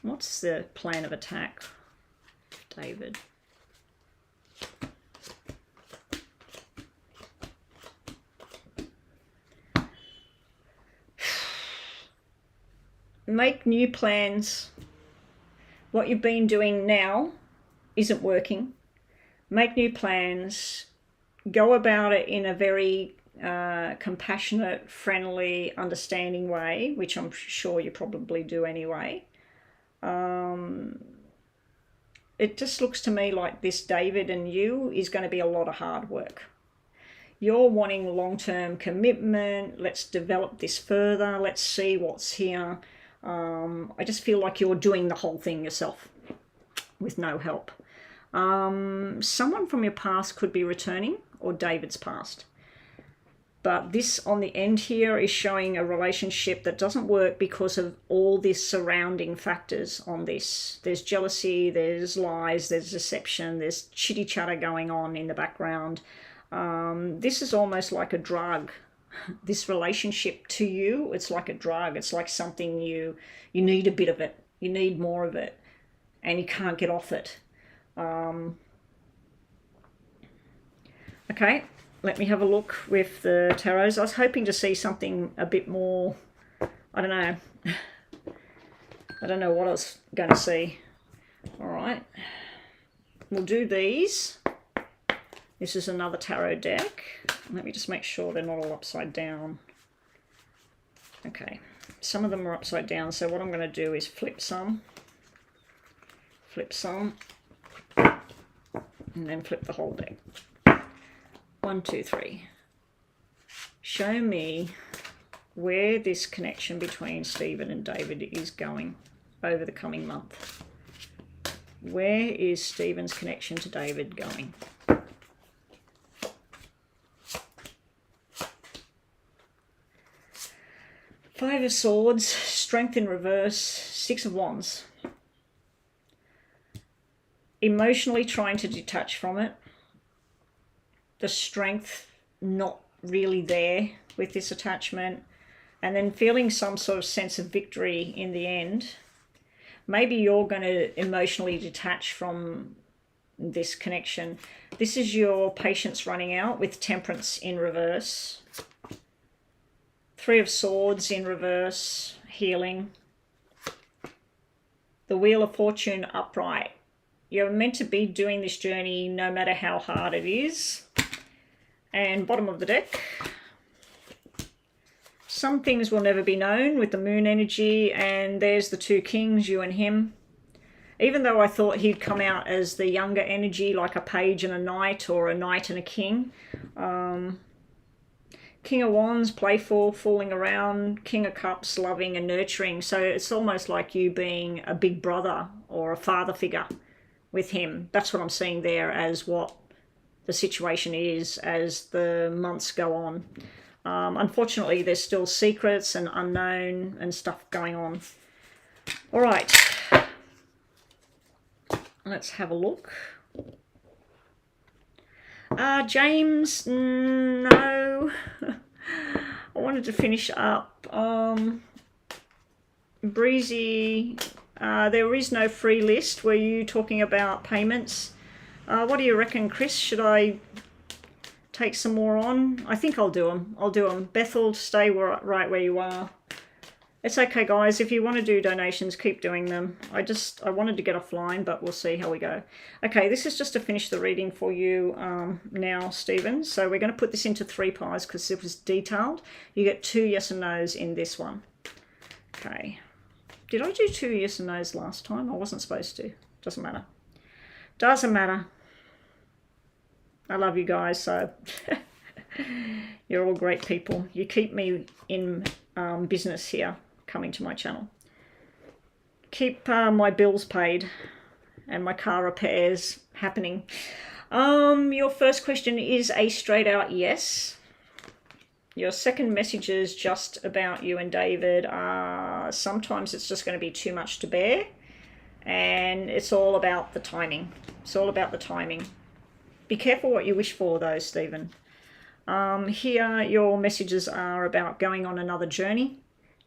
What's the plan of attack, David? Make new plans. What you've been doing now isn't working. Make new plans. Go about it in a very compassionate, friendly, understanding way, which I'm sure you probably do anyway. it just looks to me like this David and you is going to be a lot of hard work. You're wanting long-term commitment. Let's develop this further. Let's see what's here. I just feel like you're doing the whole thing yourself with no help. Someone from your past could be returning, or David's past. But this on the end here is showing a relationship that doesn't work because of all these surrounding factors on this. There's jealousy, there's lies, there's deception, there's chitty chatter going on in the background. This is almost like a drug. This relationship to you, it's like a drug. It's like something you need a bit of it. You need more of it. And you can't get off it. Okay. Let me have a look with the tarots. I was hoping to see something a bit more, I don't know. I don't know what I was going to see. All right. We'll do these. This is another tarot deck. Let me just make sure they're not all upside down. Okay. Some of them are upside down, so what I'm going to do is flip some, and then flip the whole deck. 1, 2, 3. Show me where this connection between Stephen and David is going over the coming month. Where is Stephen's connection to David going? Five of Swords, Strength in reverse, Six of Wands. Emotionally trying to detach from it. The strength not really there with this attachment, and then feeling some sort of sense of victory in the end. Maybe you're going to emotionally detach from this connection. This is your patience running out with Temperance in reverse. Three of Swords in reverse, healing. The Wheel of Fortune upright. You're meant to be doing this journey no matter how hard it is. And bottom of the deck, some things will never be known with the moon energy, and there's the two kings, you and him. Even though I thought he'd come out as the younger energy, like a page and a knight, or a knight and a king. King of Wands, playful, fooling around. King of Cups, loving and nurturing. So it's almost like you being a big brother or a father figure with him. That's what I'm seeing there as what the situation is as the months go on. Unfortunately, there's still secrets and unknown and stuff going on. All right, let's have a look. James, no. I wanted to finish up. Breezy, there is no free list. Were you talking about payments? What do you reckon, Chris? Should I take some more on? I think I'll do them. Bethel, stay right where you are. It's okay, guys. If you want to do donations, keep doing them. I wanted to get offline, but we'll see how we go. Okay, this is just to finish the reading for you now, Stephen. So we're going to put this into 3 piles because it was detailed. You get 2 yes and no's in this one. Okay. Did I do 2 yes and no's last time? I wasn't supposed to. Doesn't matter. Doesn't matter. I love you guys, so you're all great people. You keep me in business here, coming to my channel. Keep my bills paid and my car repairs happening. Your first question is a straight out yes. Your second message is just about you and David. Sometimes it's just going to be too much to bear, and it's all about the timing. It's all about the timing. Be careful what you wish for, though, Stephen. Here, your messages are about going on another journey,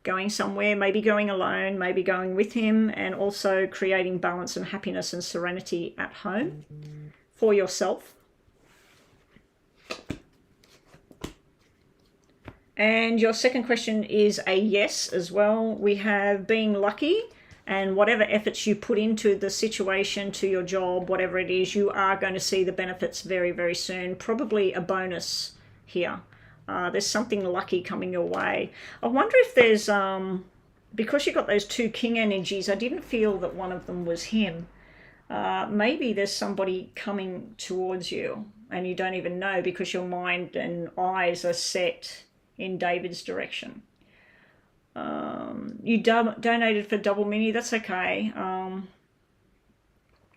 going somewhere, maybe going alone, maybe going with him, and also creating balance and happiness and serenity at home for yourself. And your second question is a yes as well. We have being lucky. And whatever efforts you put into the situation, to your job, whatever it is, you are going to see the benefits very, very soon. Probably a bonus here. There's something lucky coming your way. I wonder if there's, because you got those 2 king energies, I didn't feel that one of them was him. maybe there's somebody coming towards you and you don't even know because your mind and eyes are set in David's direction. You donated for double mini, that's okay.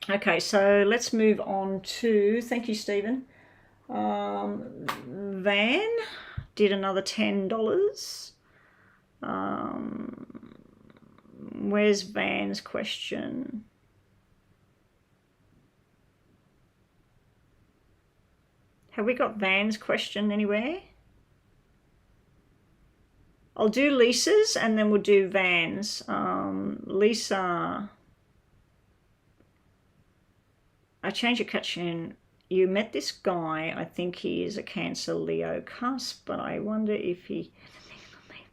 Okay, so let's move on to, thank you, Stephen. Van did another $10. Where's Van's question? Have we got Van's question anywhere? I'll do Lisa's and then we'll do Van's. Lisa, I changed your caption. You met this guy. I think he is a Cancer Leo cusp, but I wonder if he,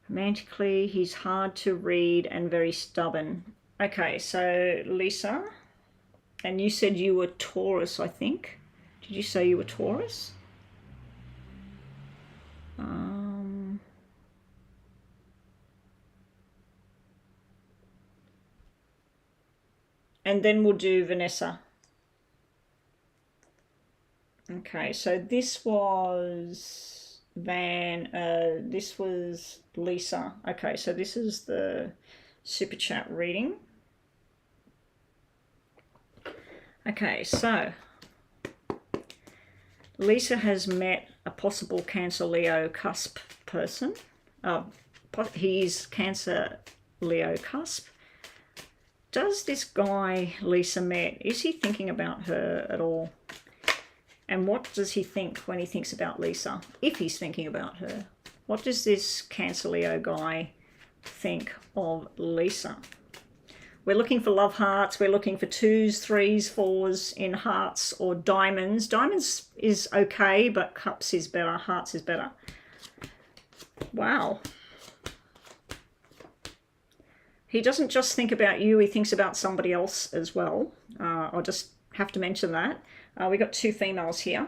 romantically, he's hard to read and very stubborn. Okay, so Lisa, and you said you were Taurus, I think. Did you say you were Taurus? And then we'll do Vanessa. Okay, so this was Van, this was Lisa. Okay, so this is the super chat reading. Okay, so Lisa has met a possible Cancer Leo cusp person. He's Cancer Leo cusp. Does this guy Lisa met, is he thinking about her at all? And what does he think when he thinks about Lisa? If he's thinking about her, what does this Cancer Leo guy think of Lisa? We're looking for love hearts. We're looking for 2s, 3s, 4s in hearts or diamonds. Diamonds is okay, but cups is better. Hearts is better. Wow. He doesn't just think about you, he thinks about somebody else as well. I'll just have to mention that. We got 2 females here.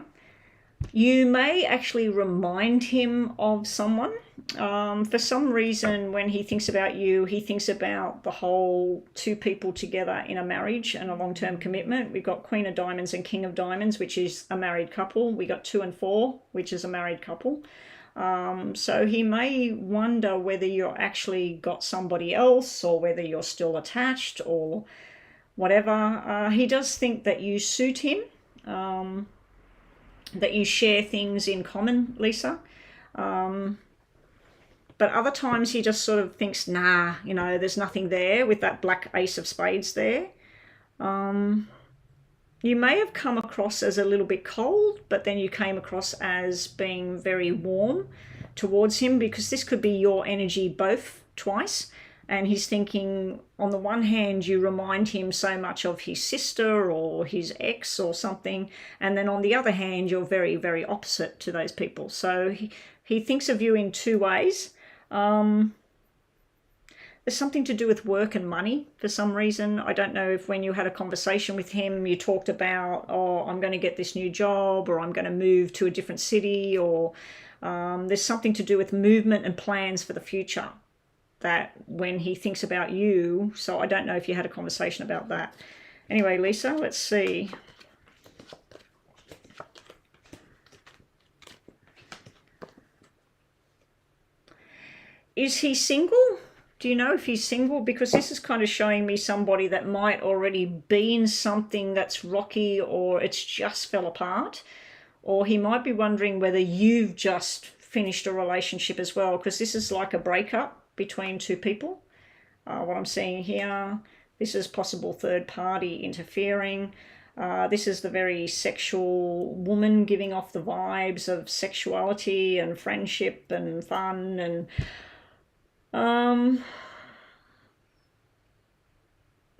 You may actually remind him of someone. For some reason, when he thinks about you, he thinks about the whole 2 people together in a marriage and a long-term commitment. We've got Queen of Diamonds and King of Diamonds, which is a married couple. We got 2 and 4, which is a married couple. So he may wonder whether you're actually got somebody else or whether you're still attached or whatever. He does think that you suit him, that you share things in common, Lisa. But other times he just sort of thinks, nah, you know, there's nothing there with that black ace of spades there. You may have come across as a little bit cold, but then you came across as being very warm towards him, because this could be your energy both twice. And he's thinking, on the one hand, you remind him so much of his sister or his ex or something. And then on the other hand, you're very, very opposite to those people. So he thinks of you in 2 ways. There's something to do with work and money for some reason. I don't know if when you had a conversation with him, you talked about, oh, I'm going to get this new job, or I'm going to move to a different city, or there's something to do with movement and plans for the future that when he thinks about you. So I don't know if you had a conversation about that. Anyway, Lisa, let's see. Is he single? Do you know if he's single? Because this is kind of showing me somebody that might already be in something that's rocky, or it's just fell apart. Or he might be wondering whether you've just finished a relationship as well, because this is like a breakup between 2 people. What I'm seeing here, this is possible third party interfering. This is the very sexual woman giving off the vibes of sexuality and friendship and fun and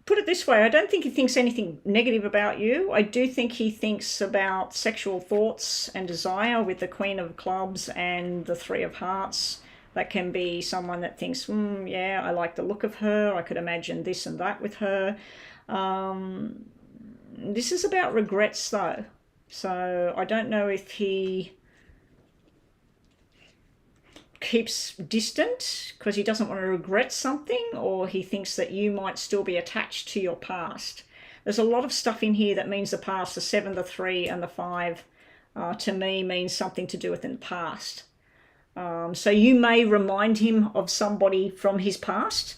put it this way, I don't think he thinks anything negative about you. I do think he thinks about sexual thoughts and desire with the Queen of Clubs and the 3 of Hearts. That can be someone that thinks, yeah, I like the look of her. I could imagine this and that with her. This is about regrets though. So I don't know if he keeps distant because he doesn't want to regret something, or he thinks that you might still be attached to your past. There's a lot of stuff in here that means the past. The 7, the 3, and the 5 to me means something to do with in the past. So you may remind him of somebody from his past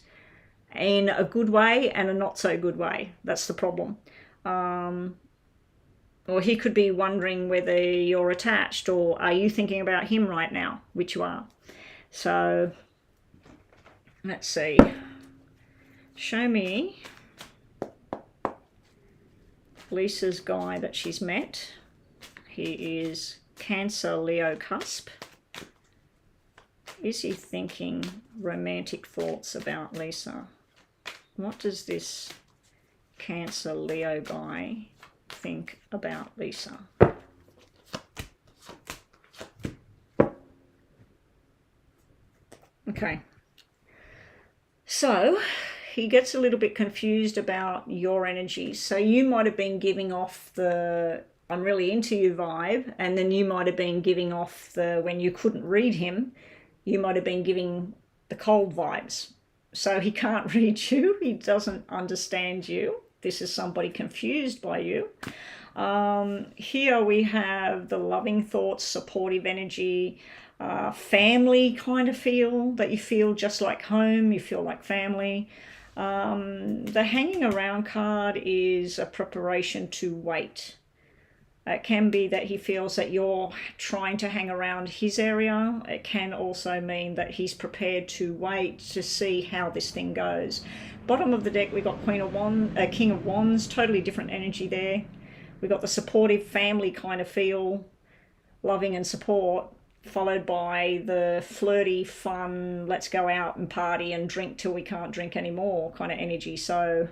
in a good way and a not so good way. That's the problem. Or he could be wondering whether you're attached, or are you thinking about him right now, which you are. So let's see. Show me Lisa's guy that she's met. He is Cancer, Leo cusp. Is he thinking romantic thoughts about Lisa? What does this Cancer, Leo guy think about Lisa? Okay. So he gets a little bit confused about your energy. So you might have been giving off the I'm really into you vibe, and then you might have been giving off the, when you couldn't read him, you might have been giving the cold vibes. So he can't read you. He doesn't understand you. This is somebody confused by you. Here we have the loving thoughts, supportive energy, family kind of feel, that you feel just like home, you feel like family. The hanging around card is a preparation to wait. It can be that he feels that you're trying to hang around his area. It can also mean that he's prepared to wait to see how this thing goes. Bottom of the deck, we got King of Wands, totally different energy there. We got the supportive family kind of feel, loving and support, followed by the flirty, fun, let's go out and party and drink till we can't drink anymore kind of energy. So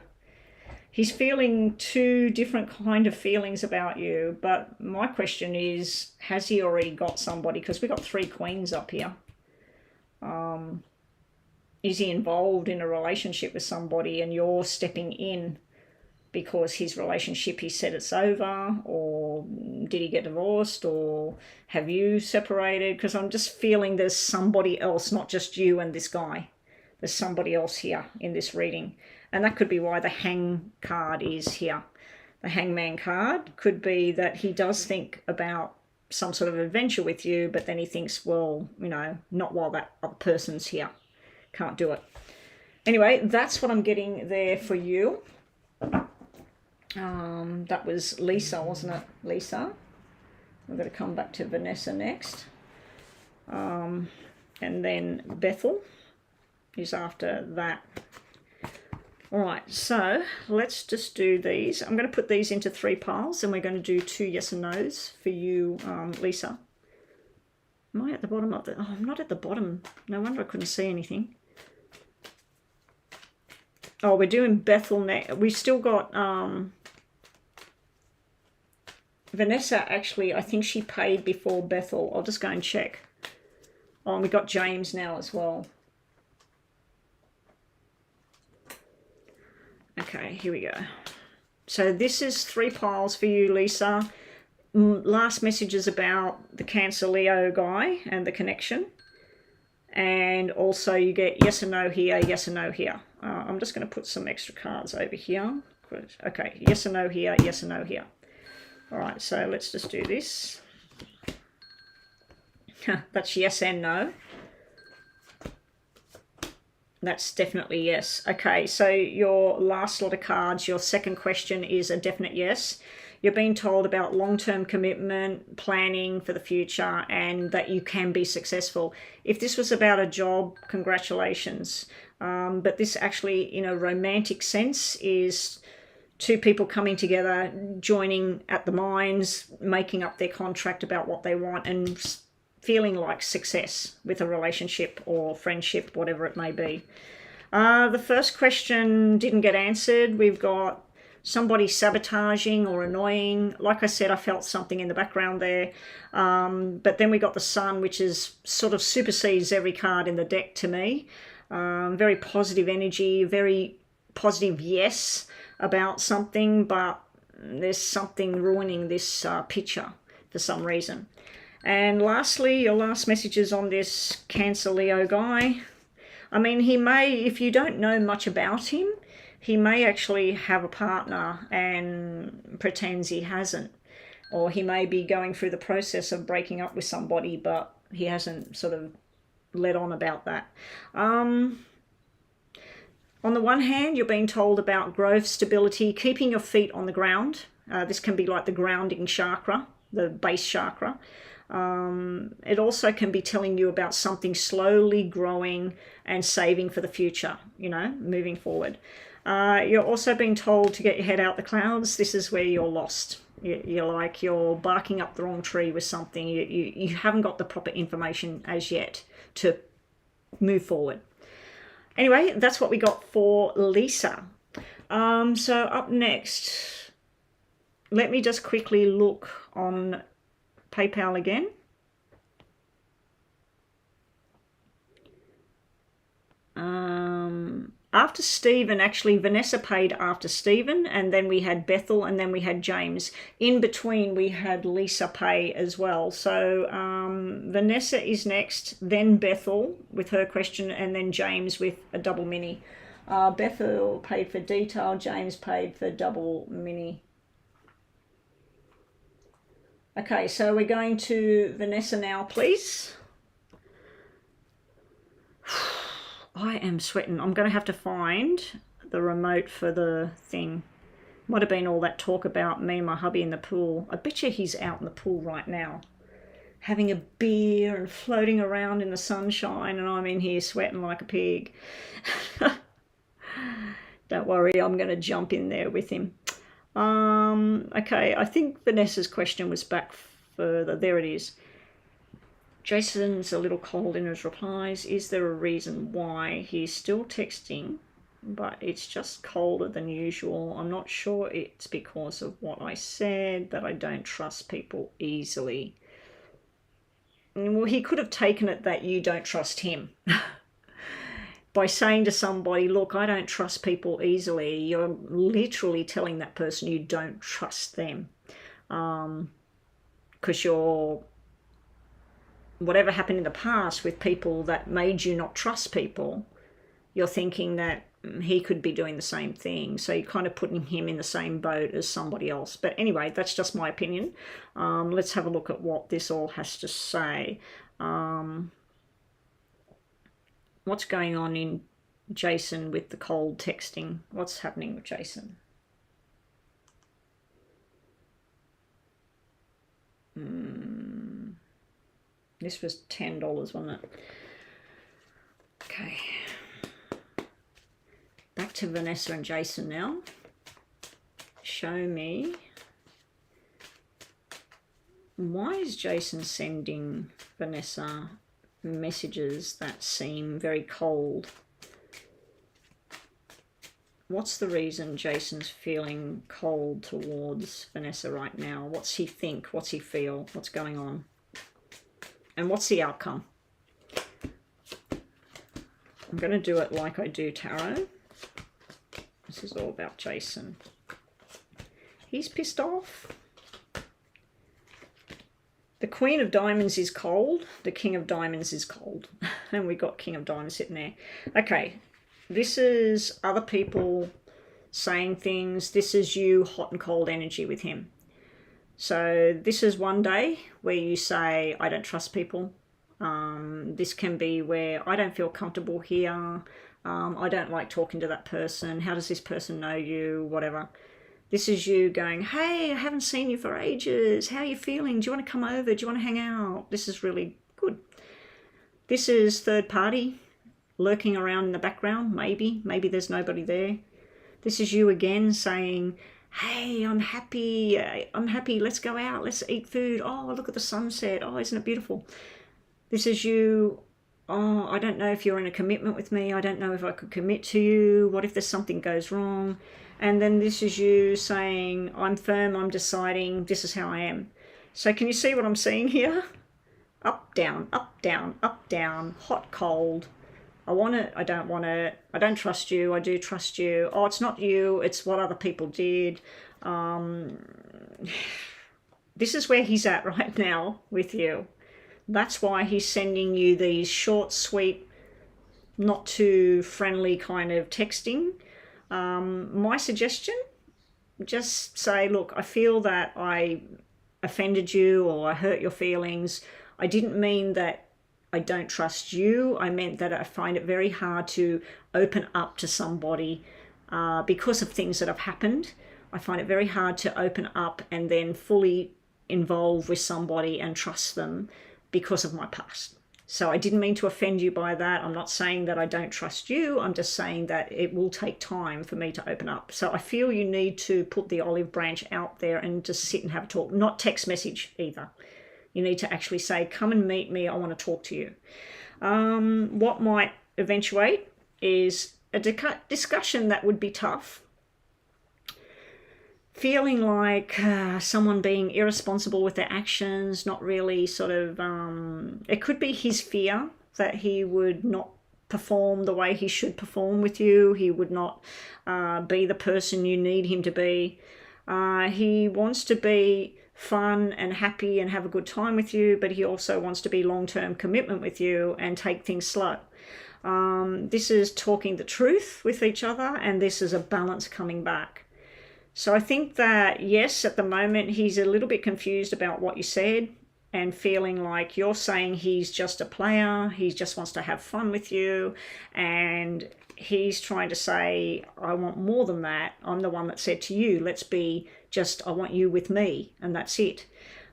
he's feeling two different kind of feelings about you. But my question is, has he already got somebody? Because we got 3 queens up here. Is he involved in a relationship with somebody and you're stepping in because his relationship, he said it's over? Or did he get divorced? Or have you separated? Because I'm just feeling there's somebody else, not just you and this guy. There's somebody else here in this reading. And that could be why the Hang card is here. The Hangman card could be that he does think about some sort of adventure with you, but then he thinks, well, you know, not while that other person's here. Can't do it. Anyway, that's what I'm getting there for you. That was Lisa, wasn't it? Lisa. I'm going to come back to Vanessa next. And then Bethel is after that. All right, so let's just do these. I'm going to put these into 3 piles, and we're going to do 2 yes and no's for you, Lisa. Am I at the bottom of the... Oh, I'm not at the bottom. No wonder I couldn't see anything. Oh, we're doing Bethel next. We still got... Vanessa, actually, I think she paid before Bethel. I'll just go and check. Oh, and we got James now as well. Okay, here we go. So this is 3 piles for you, Lisa. Last message is about the Cancer Leo guy and the connection. And also you get yes and no here, yes and no here. I'm just going to put some extra cards over here. Okay, yes and no here, yes and no here. All right, so let's just do this. That's yes and no. That's definitely yes. Okay, so your last lot of cards, your second question is a definite yes. You're being told about long-term commitment, planning for the future, and that you can be successful. If this was about a job, congratulations. But this actually, in a romantic sense, is 2 people coming together, joining at the mines, making up their contract about what they want, and feeling like success with a relationship or friendship, whatever it may be. The first question didn't get answered. We've got somebody sabotaging or annoying. Like I said, I felt something in the background there. But then we got the Sun, which is sort of supersedes every card in the deck to me. Very positive energy, very positive yes about something, but there's something ruining this picture for some reason. And lastly, your last messages on this Cancer Leo guy. I mean, he may, if you don't know much about him, he may actually have a partner and pretends he hasn't. Or he may be going through the process of breaking up with somebody, but he hasn't sort of let on about that. On the one hand, you're being told about growth, stability, keeping your feet on the ground. This can be like the grounding chakra, the base chakra. It also can be telling you about something slowly growing and saving for the future, you know, moving forward. You're also being told to get your head out the clouds. This is where you're lost. You're barking up the wrong tree with something. You haven't got the proper information as yet to move forward. Anyway, that's what we got for Lisa. So up next, let me just quickly look on PayPal again. After Stephen, actually Vanessa paid after Stephen, and then we had Bethel, and then we had James. In between we had Lisa pay as well. So Vanessa is next, then Bethel with her question, and then James with a double mini. Bethel paid for detail, James paid for double mini. Okay, so we're going to Vanessa now, please. I am sweating. I'm going to have to find the remote for the thing. Might have been all that talk about me and my hubby in the pool. I bet you he's out in the pool right now, having a beer and floating around in the sunshine, and I'm in here sweating like a pig. Don't worry, I'm going to jump in there with him. Okay, I think Vanessa's question was back further. There it is. Jason's a little cold in his replies. Is there a reason why he's still texting, but it's just colder than usual? I'm not sure it's because of what I said, that I don't trust people easily. Well, he could have taken it that you don't trust him. By saying to somebody, look, I don't trust people easily, you're literally telling that person you don't trust them. Because whatever happened in the past with people that made you not trust people, you're thinking that he could be doing the same thing. So you're kind of putting him in the same boat as somebody else. But anyway, that's just my opinion. Let's have a look at what this all has to say. What's going on in Jason with the cold texting? What's happening with Jason? This was $10, wasn't it? Okay. Back to Vanessa and Jason now. Show me. Why is Jason sending Vanessa messages that seem very cold? What's the reason Jason's feeling cold towards Vanessa right now? What's he think? What's he feel? What's going on? And what's the outcome? I'm going to do it like I do tarot. This is all about Jason. He's pissed off. The Queen of Diamonds is cold. The King of Diamonds is cold. And we got King of Diamonds sitting there. Okay, this is other people saying things. This is you, hot and cold energy with him. So this is one day where you say, I don't trust people. This can be where I don't feel comfortable here. I don't like talking to that person. How does this person know you? Whatever. This is you going, hey, I haven't seen you for ages. How are you feeling? Do you want to come over? Do you want to hang out? This is really good. This is third party lurking around in the background. Maybe there's nobody there. This is you again saying, hey, I'm happy, let's go out, let's eat food, oh, look at the sunset, oh, isn't it beautiful? This is you, oh, I don't know if you're in a commitment with me, I don't know if I could commit to you, what if there's something goes wrong? And then this is you saying, I'm firm, I'm deciding, this is how I am. So can you see what I'm seeing here? Up, down, up, down, up, down, hot, cold. I want it, I don't want it, I don't trust you, I do trust you, oh, it's not you, it's what other people did. This is where he's at right now with you. That's why he's sending you these short, sweet, not too friendly kind of texting. My suggestion, just say, look, I feel that I offended you or I hurt your feelings. I didn't mean that I don't trust you. I meant that I find it very hard to open up to somebody because of things that have happened. I find it very hard to open up and then fully involve with somebody and trust them because of my past. So I didn't mean to offend you by that. I'm not saying that I don't trust you. I'm just saying that it will take time for me to open up. So I feel you need to put the olive branch out there and just sit and have a talk, not text message either. You need to actually say, come and meet me. I want to talk to you. What might eventuate is a discussion that would be tough. Feeling like someone being irresponsible with their actions, not really sort of, it could be his fear that he would not perform the way he should perform with you. He would not be the person you need him to be. He wants to be fun and happy and have a good time with you, but he also wants to be long-term commitment with you and take things slow. This is talking the truth with each other, and this is a balance coming back. So I think that, yes, at the moment, he's a little bit confused about what you said and feeling like you're saying he's just a player, he just wants to have fun with you, and he's trying to say, I want more than that. I'm the one that said to you, let's be just, I want you with me, and that's it.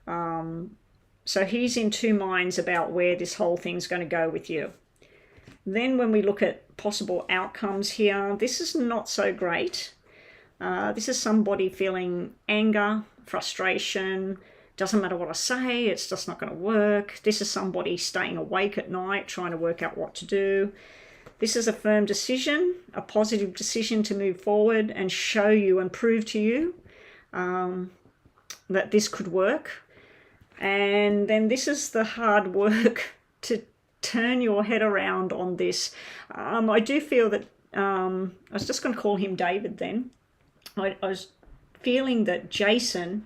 So he's in two minds about where this whole thing's going to go with you. Then when we look at possible outcomes here, this is not so great. This is somebody feeling anger, frustration, doesn't matter what I say, it's just not going to work. This is somebody staying awake at night, trying to work out what to do. This is a firm decision, a positive decision to move forward and show you and prove to you that this could work. And then this is the hard work to turn your head around on this. I do feel that, I was just going to call him David then. I was feeling that Jason,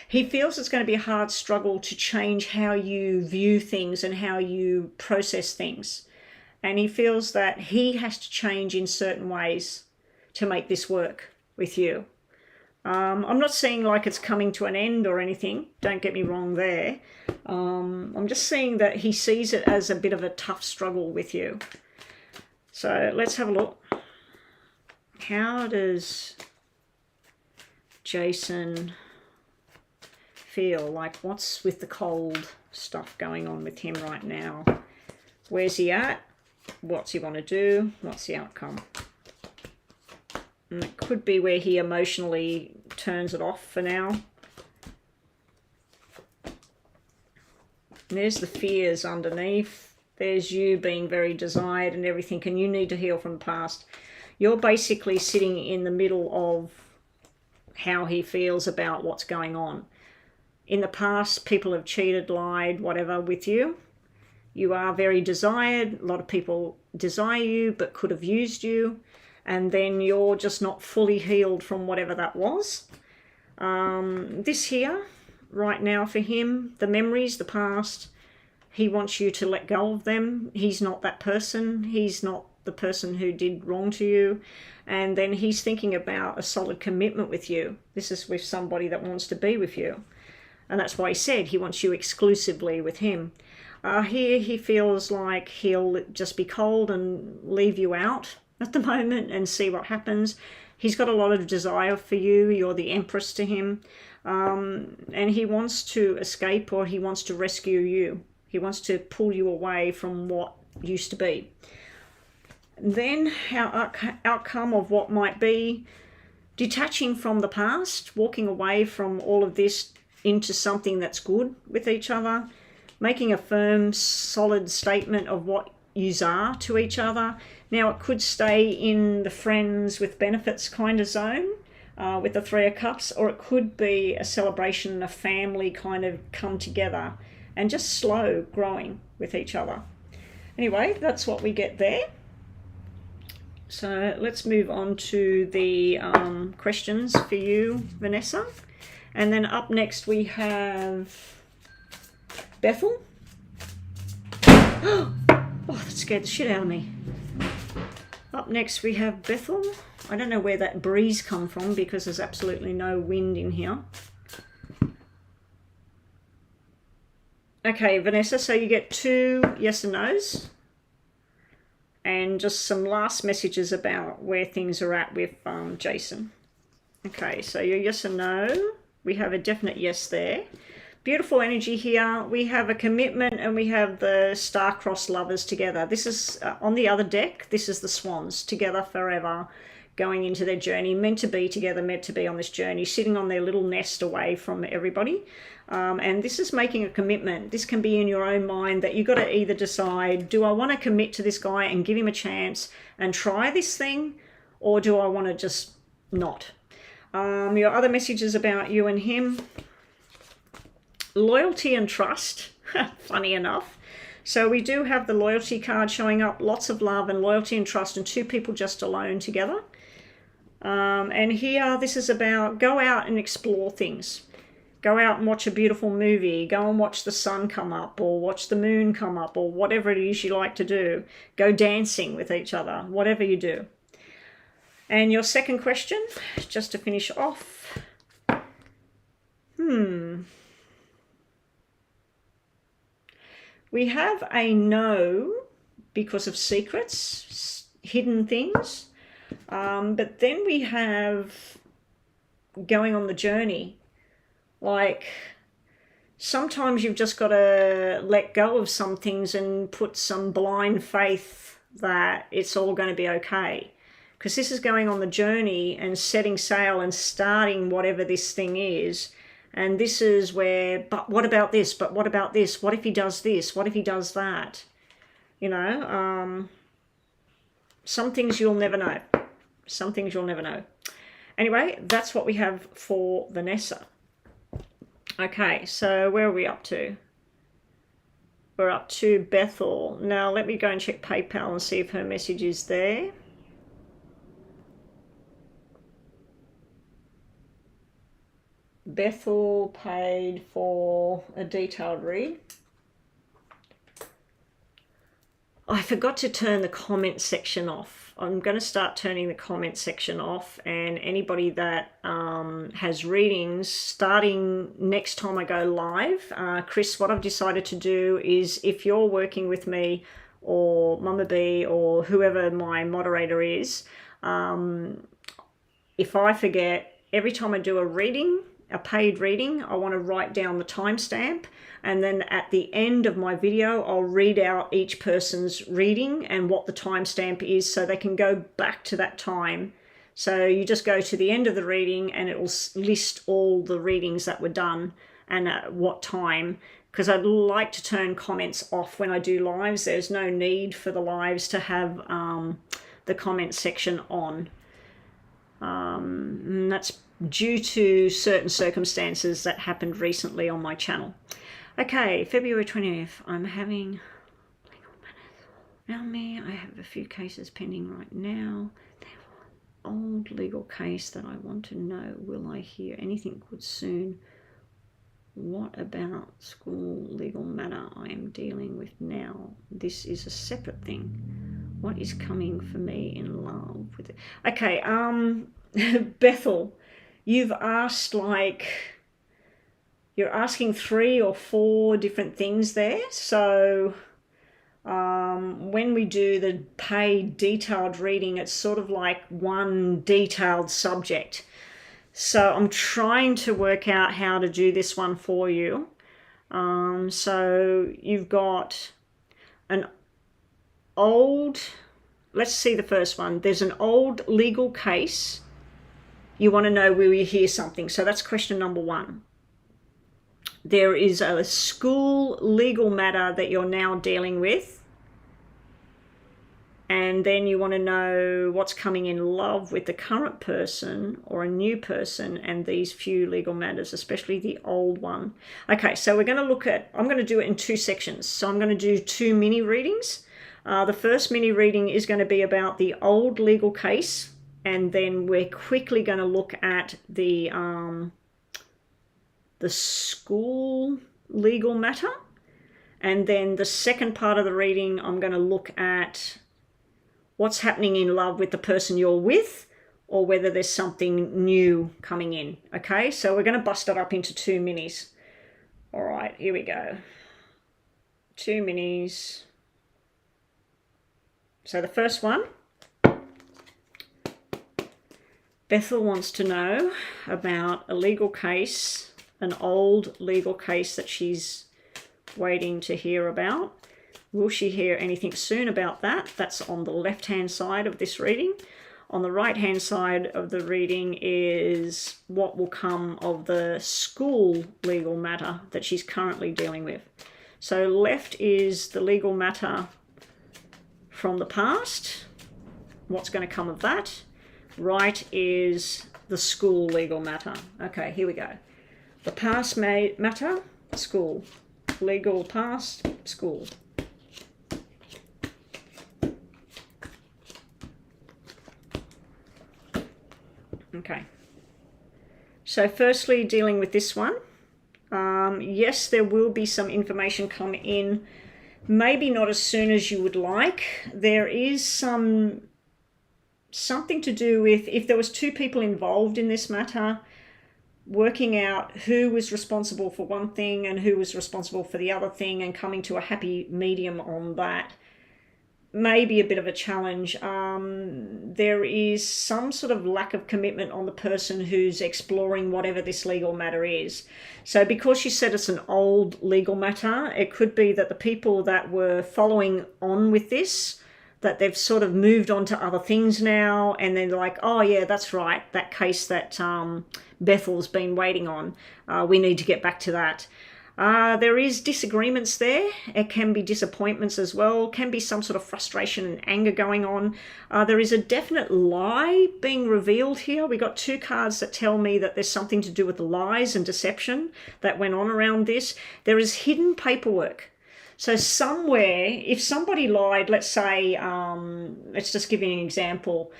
he feels it's going to be a hard struggle to change how you view things and how you process things. And he feels that he has to change in certain ways to make this work with you. I'm not saying like it's coming to an end or anything. Don't get me wrong there. I'm just saying that he sees it as a bit of a tough struggle with you. So let's have a look. How does Jason feel? Like, what's with the cold stuff going on with him right now? Where's he at? What's he want to do? What's the outcome? And it could be where he emotionally turns it off for now. And there's the fears underneath. There's you being very desired and everything, and you need to heal from the past. You're basically sitting in the middle of how he feels about what's going on. In the past, people have cheated, lied, whatever with you. You are very desired. A lot of people desire you but could have used you. And then you're just not fully healed from whatever that was. This here, right now for him, the memories, the past, he wants you to let go of them. He's not that person. He's not the person who did wrong to you. And then he's thinking about a solid commitment with you. This is with somebody that wants to be with you. And that's why he said he wants you exclusively with him. Here he feels like he'll just be cold and leave you out at the moment and see what happens. He's got a lot of desire for you. You're the empress to him. And he wants to escape, or he wants to rescue you. He wants to pull you away from what used to be. Then our outcome of what might be detaching from the past, walking away from all of this into something that's good with each other, making a firm, solid statement of what yous are to each other. Now, it could stay in the friends with benefits kind of zone with the Three of Cups, or it could be a celebration, a family kind of come together and just slow growing with each other. Anyway, that's what we get there. So let's move on to the questions for you, Vanessa. And then up next we have Bethel. Oh, that scared the shit out of me. Up next we have Bethel. I don't know where that breeze come from because there's absolutely no wind in here. Okay, Vanessa, so you get 2 yes and no's. And just some last messages about where things are at with Jason. Okay, so your yes and no. We have a definite yes there. Beautiful energy here. We have a commitment and we have the star-crossed lovers together. This is on the other deck. This is the swans together forever, going into their journey, meant to be together, meant to be on this journey, sitting on their little nest away from everybody. And this is making a commitment. This can be in your own mind that you've got to either decide, do I want to commit to this guy and give him a chance and try this thing, or do I want to just not? Your other messages about you and him. Loyalty and trust. Funny enough. So we do have the loyalty card showing up. Lots of love and loyalty and trust, and 2 people just alone together. And here, this is about go out and explore things. Go out and watch a beautiful movie. Go and watch the sun come up, or watch the moon come up, or whatever it is you like to do. Go dancing with each other, whatever you do. And your second question, just to finish off. We have a no because of secrets, hidden things. But then we have going on the journey. Like, sometimes you've just got to let go of some things and put some blind faith that it's all going to be okay. Because this is going on the journey and setting sail and starting whatever this thing is. And this is where, but what about this? But what about this? What if he does this? What if he does that? You know, some things you'll never know. Some things you'll never know. Anyway, that's what we have for Vanessa. Okay, so where are we up to? We're up to Bethel. Now, let me go and check PayPal and see if her message is there. Bethel paid for a detailed read. I forgot to turn the comment section off. I'm going to start turning the comment section off, and anybody that has readings starting next time I go live, Chris, what I've decided to do is if you're working with me or Mama B or whoever my moderator is, if I forget, every time I do a reading, a paid reading, I want to write down the timestamp, and then at the end of my video I'll read out each person's reading and what the timestamp is so they can go back to that time. So you just go to the end of the reading and it will list all the readings that were done and at what time, because I'd like to turn comments off when I do lives. There's no need for the lives to have the comment section on. And that's due to certain circumstances that happened recently on my channel. Okay, February 20th, I'm having legal matters around me. I have a few cases pending right now. Old legal case that I want to know, will I hear anything good soon? What about school legal matter I am dealing with now? This is a separate thing. What is coming for me in love with it? Okay, Bethel, you've asked, like, you're asking 3 or 4 different things there. So when we do the paid detailed reading, it's sort of like one detailed subject. So I'm trying to work out how to do this one for you. So you've got an old, let's see the first one. There's an old legal case. You want to know, will you hear something? So that's question number 1. There is a school legal matter that you're now dealing with. And then you want to know what's coming in love with the current person or a new person and these few legal matters, especially the old one. Okay, so we're going to look at, I'm going to do it in 2 sections. So I'm going to do 2 mini readings. The first mini reading is going to be about the old legal case. And then we're quickly going to look at the school legal matter. And then the second part of the reading, I'm going to look at what's happening in love with the person you're with, or whether there's something new coming in. Okay, so we're going to bust it up into 2 minis. All right, here we go. 2 minis. So the first one, Bethel wants to know about a legal case, an old legal case that she's waiting to hear about. Will she hear anything soon about that? That's on the left-hand side of this reading. On the right-hand side of the reading is what will come of the school legal matter that she's currently dealing with. So left is the legal matter from the past. What's going to come of that? Right is the school legal matter. Okay, here we go. The past matter, school. Legal past, school. Okay. So firstly, dealing with this one. Yes, there will be some information come in. Maybe not as soon as you would like. There is something to do with, if there was 2 people involved in this matter, working out who was responsible for one thing and who was responsible for the other thing, and coming to a happy medium on that may be a bit of a challenge. There is some sort of lack of commitment on the person who's exploring whatever this legal matter is. So because you said it's an old legal matter, it could be that the people that were following on with this, that they've sort of moved on to other things now, and they're like, oh yeah, that's right, that case that Bethel's been waiting on, we need to get back to that. There is disagreements there. It can be disappointments as well. Can be some sort of frustration and anger going on. There is a definite lie being revealed here. We got 2 cards that tell me that there's something to do with the lies and deception that went on around this. There is hidden paperwork. So somewhere, if somebody lied, let's say, let's just give you an example.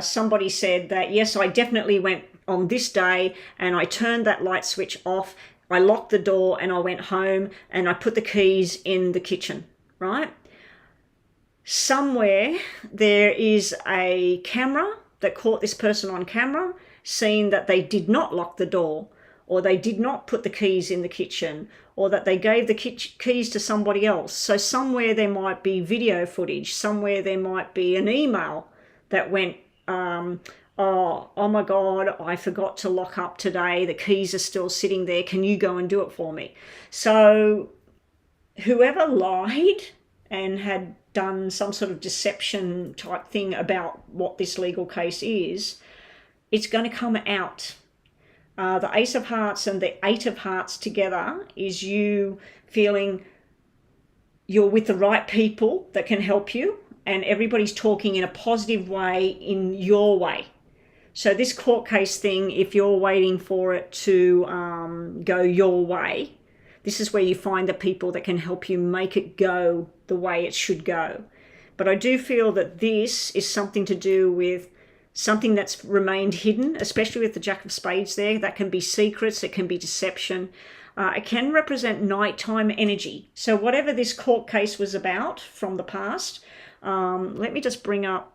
Somebody said that, yes, I definitely went on this day and I turned that light switch off. I locked the door and I went home and I put the keys in the kitchen, right? Somewhere there is a camera that caught this person on camera, seeing that they did not lock the door, or they did not put the keys in the kitchen, or that they gave the keys to somebody else. So somewhere there might be video footage, somewhere there might be an email that went, oh my God, I forgot to lock up today. The keys are still sitting there. Can you go and do it for me? So whoever lied and had done some sort of deception type thing about what this legal case is, it's going to come out. The Ace of Hearts and the 8 of Hearts together is you feeling you're with the right people that can help you, and everybody's talking in a positive way, in your way. So this court case thing, if you're waiting for it to go your way, this is where you find the people that can help you make it go the way it should go. But I do feel that this is something to do with something that's remained hidden, especially with the Jack of Spades there. That can be secrets, it can be deception. It can represent nighttime energy. So whatever this court case was about from the past, let me just bring up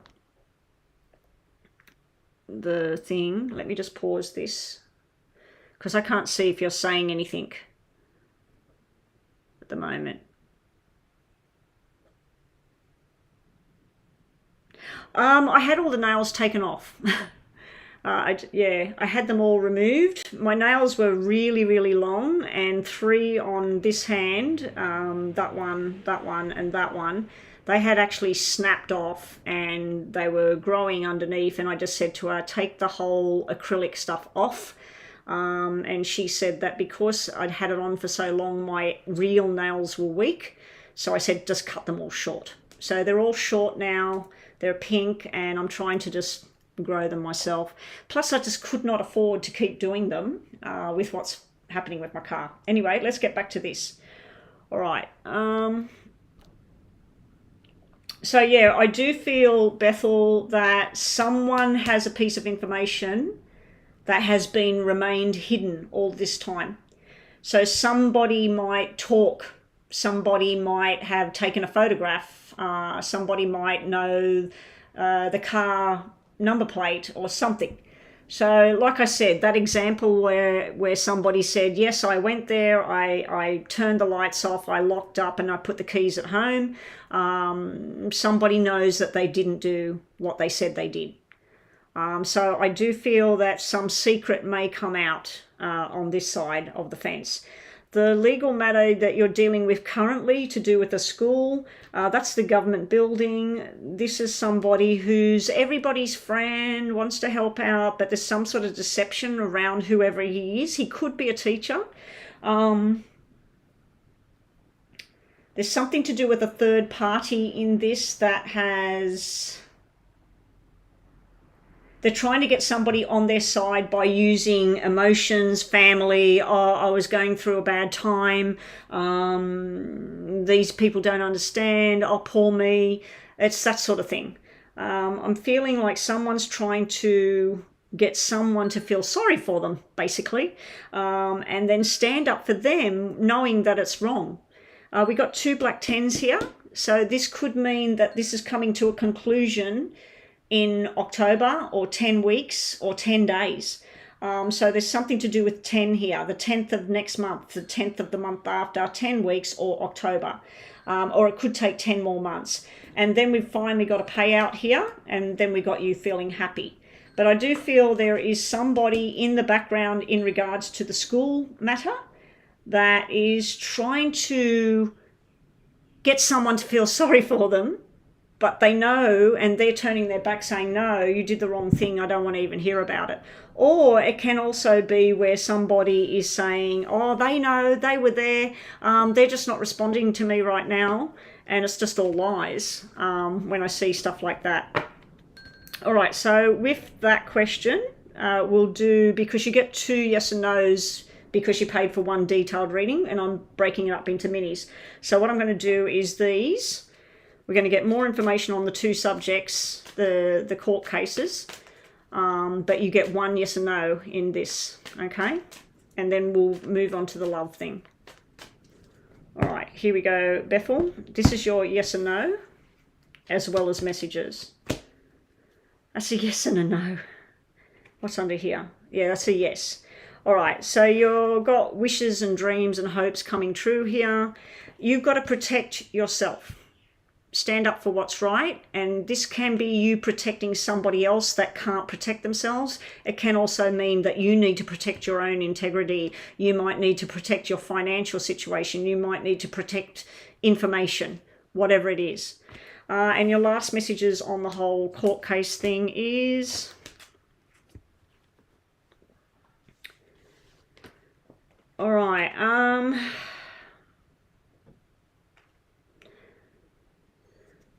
the thing. Let me just pause this because I can't see if you're saying anything at the moment. I had all the nails taken off. I had them all removed. My nails were really, really long, and 3 on this hand, that one, and that one, they had actually snapped off and they were growing underneath, and I just said to her, take the whole acrylic stuff off. And she said that because I'd had it on for so long, my real nails were weak. So I said, just cut them all short. So they're all short now. They're pink, and I'm trying to just grow them myself. Plus, I just could not afford to keep doing them with what's happening with my car. Anyway, let's get back to this. All right. So yeah, I do feel, Bethel, that someone has a piece of information that has been remained hidden all this time. So somebody might talk somebody might have taken a photograph. Somebody might know the car number plate or something. So like I said, that example where somebody said, yes, I went there, I turned the lights off, I locked up and I put the keys at home. Somebody knows that they didn't do what they said they did. So I do feel that some secret may come out on this side of the fence. The legal matter that you're dealing with currently to do with the school, that's the government building. This is somebody who's everybody's friend, wants to help out, but there's some sort of deception around whoever he is. He could be a teacher. There's something to do with a third party in this that has... They're trying to get somebody on their side by using emotions, family. Oh, I was going through a bad time. These people don't understand. Oh, poor me. It's that sort of thing. I'm feeling like someone's trying to get someone to feel sorry for them, basically, and then stand up for them knowing that it's wrong. We got 2 black 10s here. So this could mean that this is coming to a conclusion in October, or 10 weeks, or 10 days. So there's something to do with 10 here, the 10th of next month, the 10th of the month after, 10 weeks, or October. Or it could take 10 more months. And then we've finally got a payout here, and then we got you feeling happy. But I do feel there is somebody in the background in regards to the school matter that is trying to get someone to feel sorry for them, but they know, and they're turning their back saying, no, you did the wrong thing, I don't want to even hear about it. Or it can also be where somebody is saying, oh, they know, they were there, they're just not responding to me right now, and it's just all lies when I see stuff like that. All right, so with that question, we'll do, because you get 2 yes and no's because you paid for 1 detailed reading, and I'm breaking it up into minis. So what I'm going to do is these. We're going to get more information on the 2 subjects, the court cases, but you get 1 yes and no in this, okay? And then we'll move on to the love thing. All right, here we go, Bethel. This is your yes and no, as well as messages. That's a yes and a no. What's under here? Yeah, that's a yes. All right, so you've got wishes and dreams and hopes coming true here. You've got to protect yourself. Stand up for what's right, and this can be you protecting somebody else that can't protect themselves. It can also mean that you need to protect your own integrity. You might need to protect your financial situation. You might need to protect information, whatever it is. And your last messages on the whole court case thing is... All right,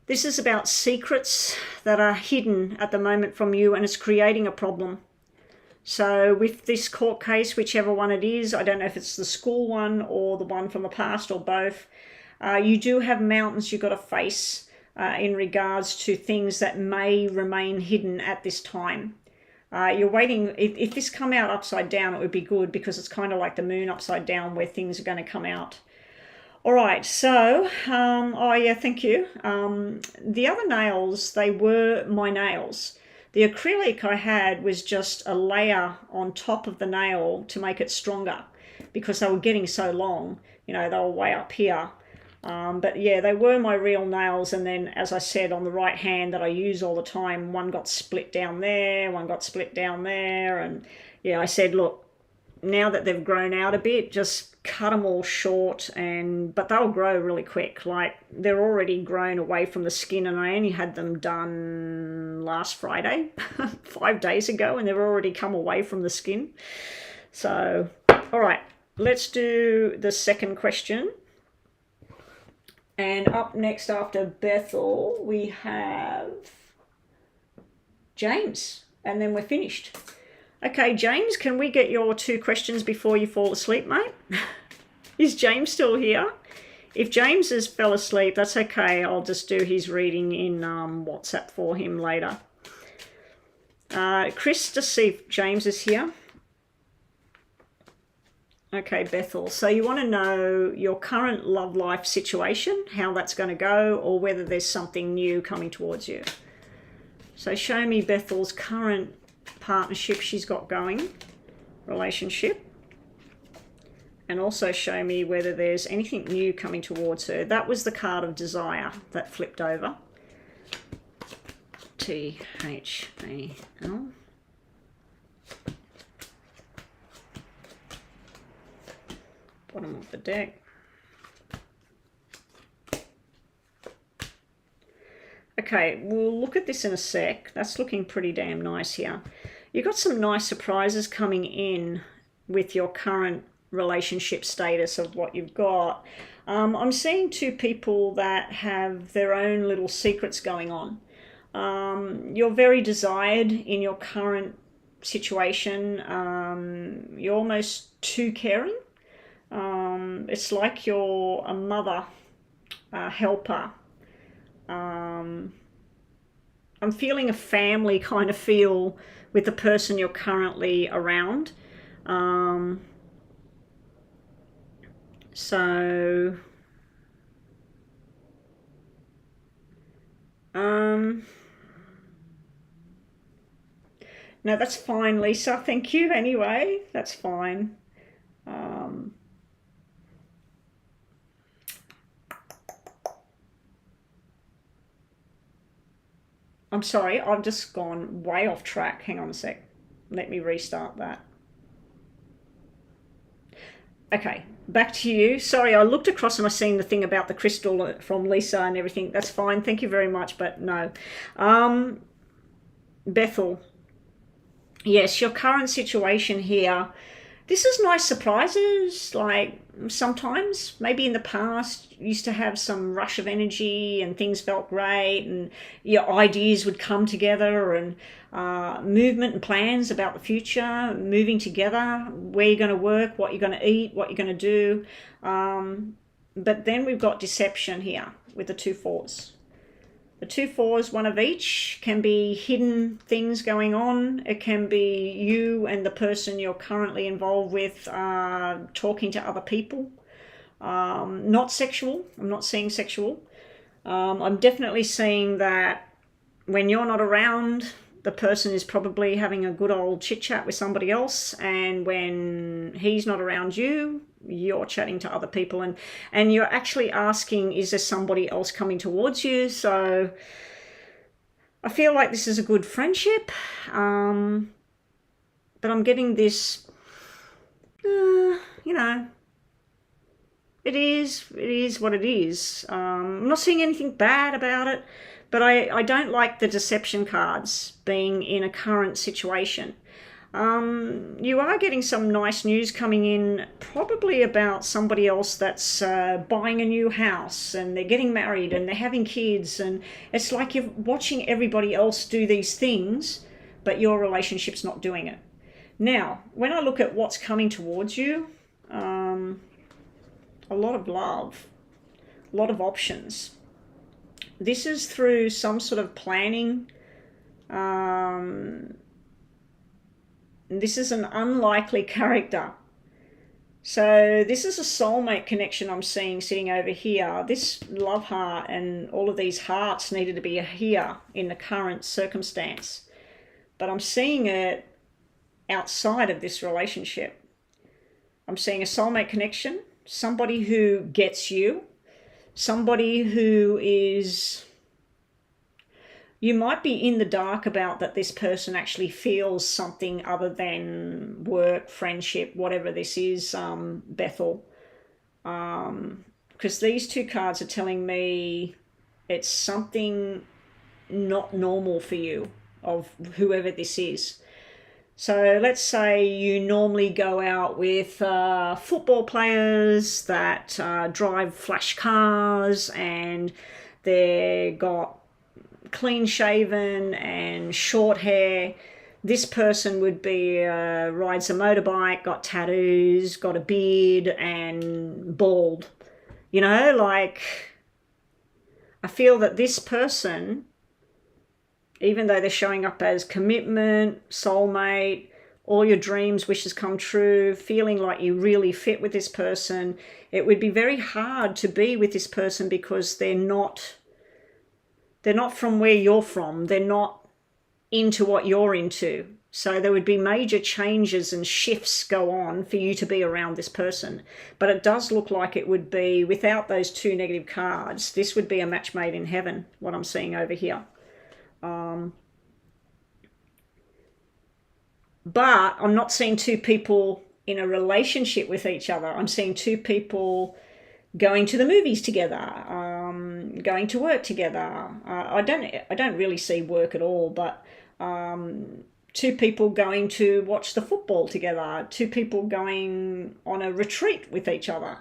this is about secrets that are hidden at the moment from you, and it's creating a problem. So with this court case, whichever one it is, I don't know if it's the school one or the one from the past or both, you do have mountains you've got to face in regards to things that may remain hidden at this time. You're waiting, if this come out upside down, it would be good, because it's kind of like the moon upside down where things are going to come out. All right, so, oh yeah, thank you. The other nails, they were my nails. The acrylic I had was just a layer on top of the nail to make it stronger, because they were getting so long, you know, they were way up here. But yeah, they were my real nails, and then, as I said, on the right hand that I use all the time, one got split down there, one got split down there, and yeah, I said, look, now that they've grown out a bit, just cut them all short, but they'll grow really quick. Like, they're already grown away from the skin, and I only had them done last Friday, 5 days ago, and they've already come away from the skin. So, all right, let's do the second question. And up next after Bethel, we have James, and then we're finished. Okay, James, can we get your 2 questions before you fall asleep, mate? Is James still here? If James has fell asleep, that's okay. I'll just do his reading in WhatsApp for him later. Chris, just see if James is here. Okay, Bethel. So you want to know your current love life situation, how that's going to go, or whether there's something new coming towards you. So show me Bethel's current partnership she's got going, relationship. And also show me whether there's anything new coming towards her. That was the card of desire that flipped over. T-H-A-L. Bottom of the deck. Okay, we'll look at this in a sec. That's looking pretty damn nice here. You've got some nice surprises coming in with your current relationship status of what you've got. I'm seeing two people that have their own little secrets going on. You're very desired in your current situation. You're almost too caring. It's like you're a mother, a helper. I'm feeling a family kind of feel with the person you're currently around. So no, that's fine, Lisa. Thank you anyway. That's fine. I'm sorry, I've just gone way off track. Hang on a sec. Let me restart that. Okay, back to you. Sorry, I looked across and I seen the thing about the crystal from Lisa and everything. That's fine. Thank you very much, but no. Bethel. Yes, your current situation here. This is nice surprises, like sometimes, maybe in the past, you used to have some rush of energy and things felt great and your ideas would come together and movement and plans about the future, moving together, where you're going to work, what you're going to eat, what you're going to do. But then we've got deception here with the 2 4s. The 2 4s, one of each, can be hidden things going on. It can be you and the person you're currently involved with talking to other people. Not sexual. I'm not seeing sexual. I'm definitely seeing that when you're not around, the person is probably having a good old chit chat with somebody else, and when he's not around you, you're chatting to other people, and you're actually asking, is there somebody else coming towards you? So I feel like this is a good friendship, but I'm getting this, you know, it is what it is. I'm not seeing anything bad about it, but I don't like the deception cards being in a current situation. You are getting some nice news coming in, probably about somebody else that's buying a new house and they're getting married and they're having kids, and it's like you're watching everybody else do these things, but your relationship's not doing it. Now, when I look at what's coming towards you, a lot of love, a lot of options. This is through some sort of planning. This is an unlikely character. So this is a soulmate connection I'm seeing sitting over here. This love heart and all of these hearts needed to be here in the current circumstance. But I'm seeing it outside of this relationship. I'm seeing a soulmate connection, somebody who gets you, somebody who is... You might be in the dark about that this person actually feels something other than work, friendship, whatever this is, Bethel. Because these 2 cards are telling me it's something not normal for you, of whoever this is. So let's say you normally go out with football players that drive flash cars and they've got clean shaven and short hair. This person would be rides a motorbike, got tattoos, got a beard and bald. You know, like, I feel that this person, even though they're showing up as commitment, soulmate, all your dreams, wishes come true, feeling like you really fit with this person. It would be very hard to be with this person because they're not from where you're from. They're not into what you're into. So there would be major changes and shifts go on for you to be around this person. But it does look like it would be, without those two negative cards, this would be a match made in heaven, what I'm seeing over here. But I'm not seeing two people in a relationship with each other. I'm seeing two people going to the movies together, going to work together. I don't really see work at all, but two people going to watch the football together, two people going on a retreat with each other.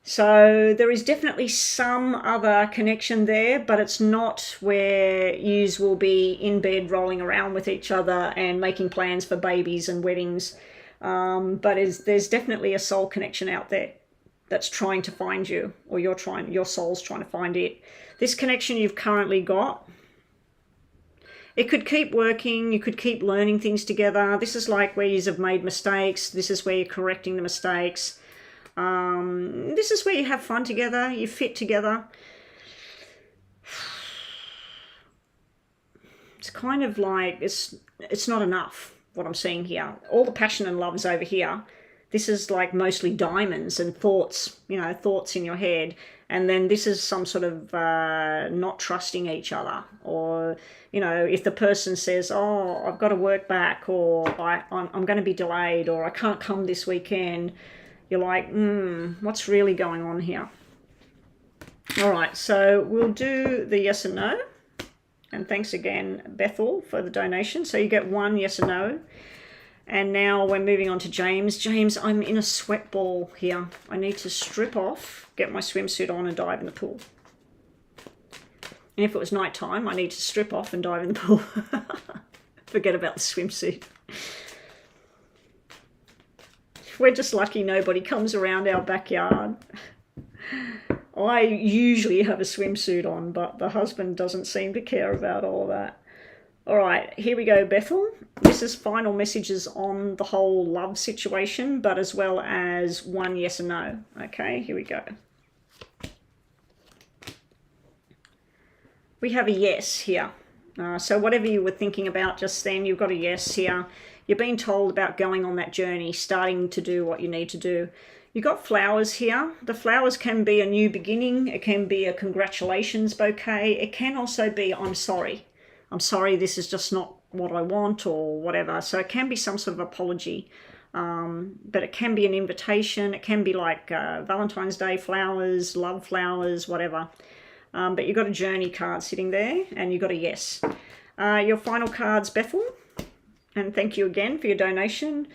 So there is definitely some other connection there, but it's not where yous will be in bed rolling around with each other and making plans for babies and weddings. But there's definitely a soul connection out there that's trying to find you, or your soul's trying to find it. This connection you've currently got, it could keep working, you could keep learning things together. This is like where you have made mistakes. This is where you're correcting the mistakes. This is where you have fun together, you fit together. It's kind of like, it's not enough, what I'm seeing here. All the passion and love is over here. This is like mostly diamonds and thoughts, thoughts in your head. And then this is some sort of not trusting each other. Or, if the person says, oh, I've got to work back, or I'm going to be delayed, or I can't come this weekend, you're like, what's really going on here? All right, so we'll do the yes and no. And thanks again, Bethel, for the donation. So you get one yes or no. And now we're moving on to James. James, I'm in a sweat ball here. I need to strip off, get my swimsuit on and dive in the pool. And if it was nighttime, I need to strip off and dive in the pool. Forget about the swimsuit. We're just lucky nobody comes around our backyard. I usually have a swimsuit on, but the husband doesn't seem to care about all that. All right, here we go, Bethel. This is final messages on the whole love situation, but as well as one yes or no. Okay, here we go. We have a yes here. So whatever you were thinking about just then, you've got a yes here. You're being told about going on that journey, starting to do what you need to do. You've got flowers here. The flowers can be a new beginning. It can be a congratulations bouquet. It can also be, I'm sorry. I'm sorry, this is just not what I want, or whatever. So it can be some sort of apology. But it can be an invitation. It can be like Valentine's Day flowers, love flowers, whatever. But you've got a journey card sitting there, and you've got a yes. Your final cards, Bethel. And thank you again for your donation.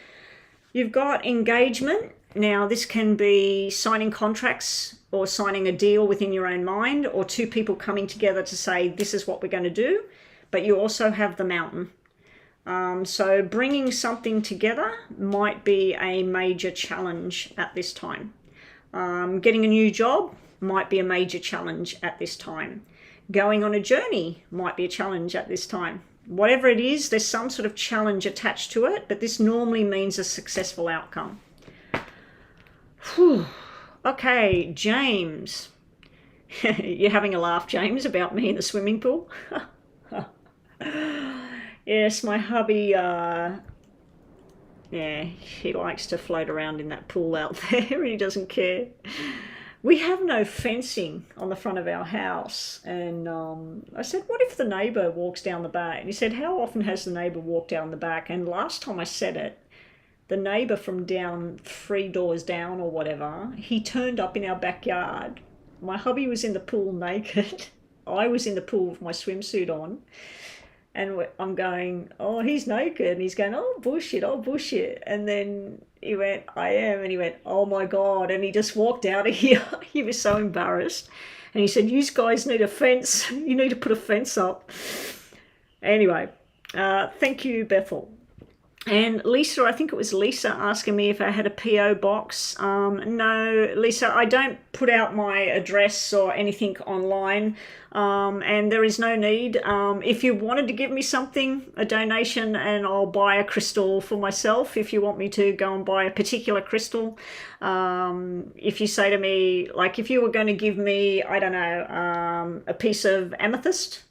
You've got engagement. Now, this can be signing contracts or signing a deal within your own mind, or two people coming together to say, this is what we're going to do. But you also have the mountain. So bringing something together might be a major challenge at this time. Getting a new job might be a major challenge at this time. Going on a journey might be a challenge at this time. Whatever it is, there's some sort of challenge attached to it, but this normally means a successful outcome. Whew. Okay, James. You're having a laugh, James, about me in the swimming pool? Yes, my hubby, he likes to float around in that pool out there. He doesn't care. We have no fencing on the front of our house, and I said, what if the neighbour walks down the back? And he said, how often has the neighbour walked down the back? And last time I said it, the neighbour from down 3 doors down or whatever, he turned up in our backyard. My hubby was in the pool naked. I was in the pool with my swimsuit on. And I'm going, oh, he's naked. And he's going, oh, bullshit, oh, bullshit. And then he went, I am. And he went, oh, my God. And he just walked out of here. He was so embarrassed. And he said, you guys need a fence. You need to put a fence up. Anyway, thank you, Bethel. And Lisa, I think it was Lisa asking me if I had a PO box. No, Lisa, I don't put out my address or anything online, and there is no need. If you wanted to give me something, a donation, and I'll buy a crystal for myself, if you want me to go and buy a particular crystal. If you say to me, like if you were going to give me, I don't know, a piece of amethyst,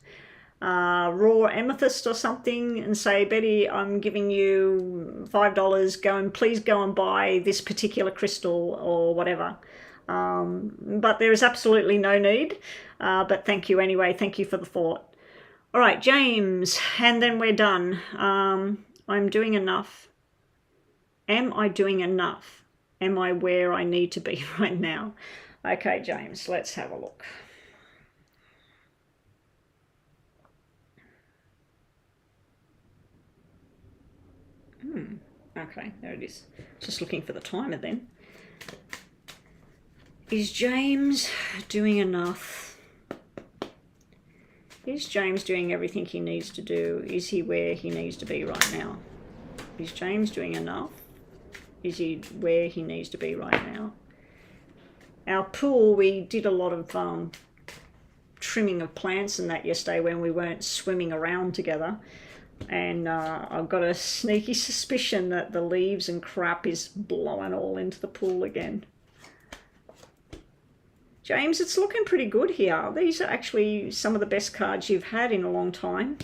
raw amethyst or something, and say, Betty, I'm giving you $5, please go and buy this particular crystal or whatever. But there is absolutely no need, but thank you anyway. Thank you for the thought. All right, James, and then we're done. I'm doing enough. Am I doing enough? Am I where I need to be right now? Okay, James, let's have a look. Okay, there it is. Just looking for the timer then. Is James doing enough? Is James doing everything he needs to do? Is he where he needs to be right now? Is James doing enough? Is he where he needs to be right now? Our pool, we did a lot of trimming of plants and that yesterday when we weren't swimming around together. And I've got a sneaky suspicion that the leaves and crap is blowing all into the pool again. James, it's looking pretty good here. These are actually some of the best cards you've had in a long time.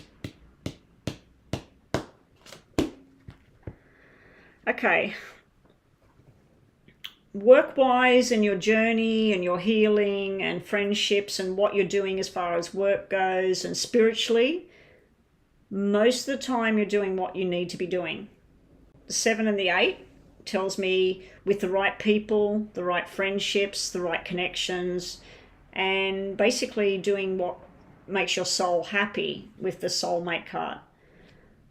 Okay. Work-wise and your journey and your healing and friendships and what you're doing as far as work goes and spiritually, most of the time you're doing what you need to be doing. The 7 and the 8 tells me with the right people, the right friendships, the right connections, and basically doing what makes your soul happy with the soulmate card.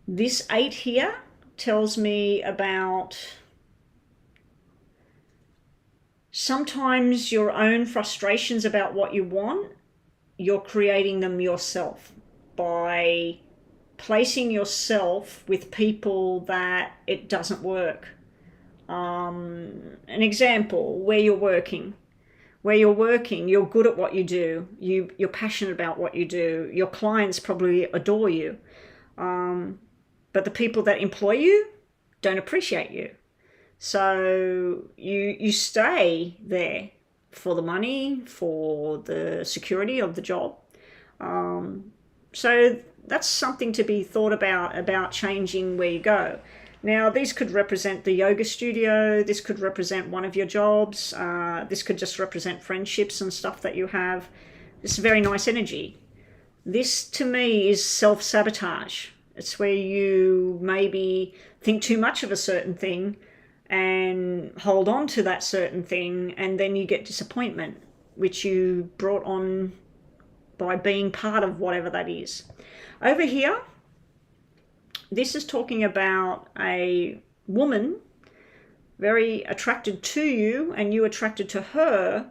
This 8 here tells me about sometimes your own frustrations about what you want, you're creating them yourself by placing yourself with people that it doesn't work. An example, where you're working, you're good at what you do, you're passionate about what you do, your clients probably adore you, but the people that employ you don't appreciate you. So you stay there for the money, for the security of the job. So that's something to be thought about changing where you go. Now, these could represent the yoga studio. This could represent one of your jobs. This could just represent friendships and stuff that you have. It's very nice energy. This, to me, is self-sabotage. It's where you maybe think too much of a certain thing and hold on to that certain thing, and then you get disappointment, which you brought on by being part of whatever that is. Over here, this is talking about a woman very attracted to you and you attracted to her,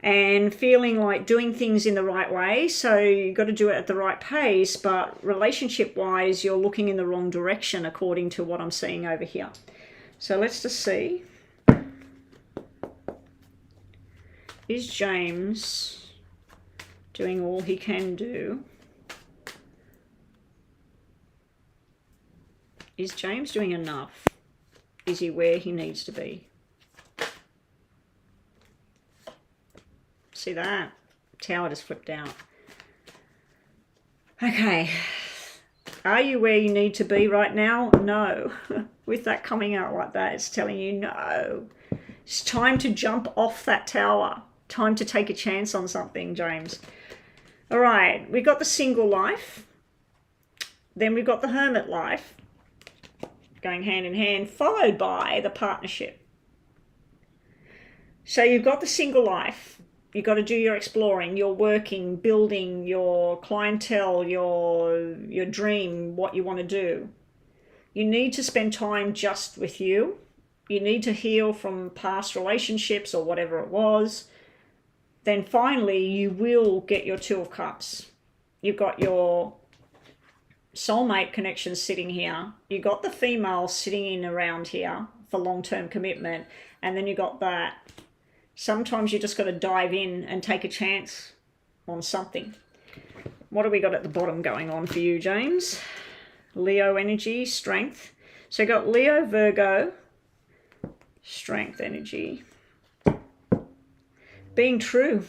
and feeling like doing things in the right way. So you've got to do it at the right pace, but relationship wise, you're looking in the wrong direction according to what I'm seeing over here. So let's just see. Is James doing all he can do? Is James doing enough? Is he where he needs to be? See that? Tower just flipped out. Okay. Are you where you need to be right now? No. With that coming out like that, it's telling you no. It's time to jump off that tower. Time to take a chance on something, James. All right. We've got the single life. Then we've got the hermit life. Going hand in hand, followed by the partnership. So you've got the single life. You've got to do your exploring, your working, building your clientele, your dream, what you want to do. You need to spend time just with you. You need to heal from past relationships or whatever it was. Then finally, you will get your 2 of Cups. You've got your soulmate connection sitting here. You got the female sitting in around here for long-term commitment, and then you got that. Sometimes you just got to dive in and take a chance on something. What do we got at the bottom going on for you, James? Leo energy, strength. So you got Leo, Virgo, strength energy. Being true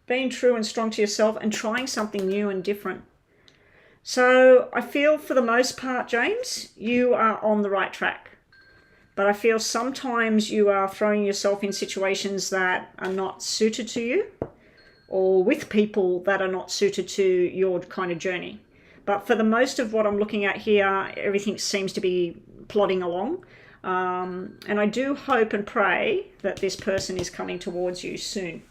and strong to yourself and trying something new and different. So I feel for the most part, James, you are on the right track. But I feel sometimes you are throwing yourself in situations that are not suited to you, or with people that are not suited to your kind of journey. But for the most of what I'm looking at here, everything seems to be plodding along. And I do hope and pray that this person is coming towards you soon.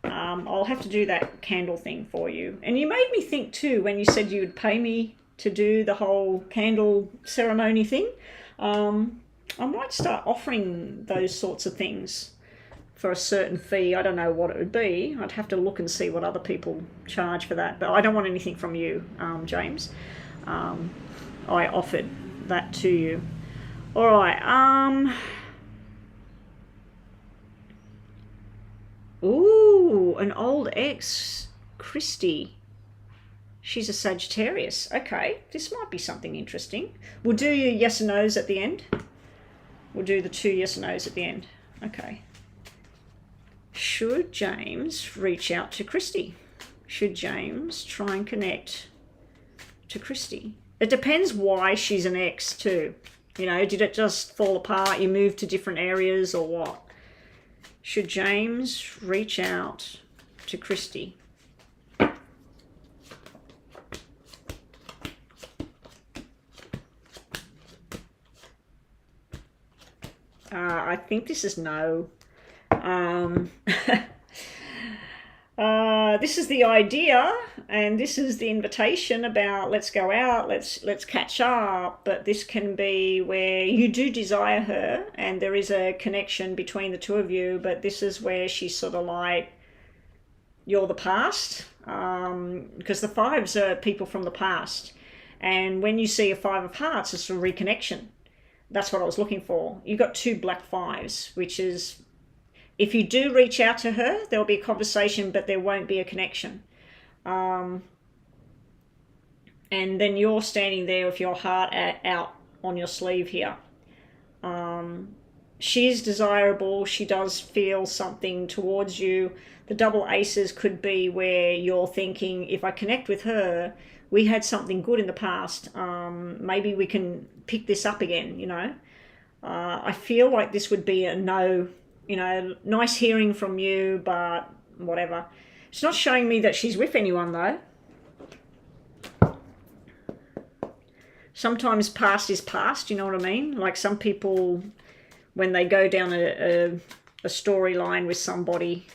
I'll have to do that candle thing for you. And you made me think too, when you said you would pay me to do the whole candle ceremony thing. I might start offering those sorts of things for a certain fee. I don't know what it would be. I'd have to look and see what other people charge for that. But I don't want anything from you, James. I offered that to you. All right. Ooh, an old ex, Christy. She's a Sagittarius. Okay, this might be something interesting. We'll do your yes and no's at the end. We'll do the 2 yes and no's at the end. Okay. Should James reach out to Christy? Should James try and connect to Christy? It depends why she's an ex too. You know, did it just fall apart? You moved to different areas or what? Should James reach out to Christy? I think this is no. This is the idea, and this is the invitation about let's go out, let's catch up. But this can be where you do desire her, and there is a connection between the two of you. But this is where she's sort of like, you're the past, because the fives are people from the past, and when you see a 5 of hearts, it's a reconnection. That's what I was looking for. You got 2 black 5s, which is, if you do reach out to her, there'll be a conversation, but there won't be a connection. And then you're standing there with your heart out on your sleeve here. She's desirable. She does feel something towards you. The double aces could be where you're thinking, if I connect with her, we had something good in the past. Maybe we can pick this up again, you know. I feel like this would be a no, you know, nice hearing from you, but whatever. It's not showing me that she's with anyone though. Sometimes past is past, you know what I mean? Like some people, when they go down a storyline with somebody,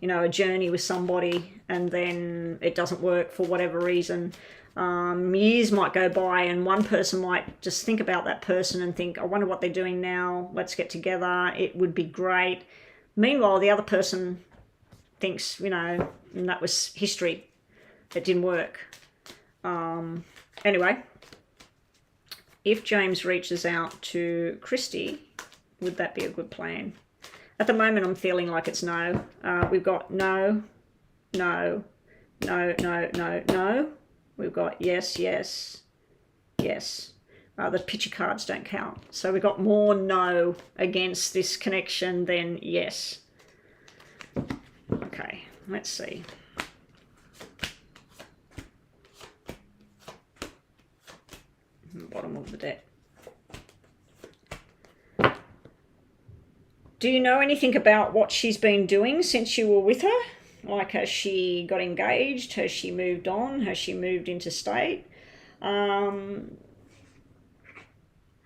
you know, a journey with somebody, and then it doesn't work for whatever reason, years might go by and one person might just think about that person and think, I wonder what they're doing now, let's get together, it would be great. Meanwhile, the other person thinks, you know, and that was history, it didn't work. Anyway, if James reaches out to Christy, would that be a good plan? At the moment, I'm feeling like it's no. We've got no, no, no, no, no, no. We've got yes, yes, yes. The picture cards don't count. So we've got more no against this connection than yes. Okay, let's see. Bottom of the deck. Do you know anything about what she's been doing since you were with her? Like, has she got engaged? Has she moved on? Has she moved interstate?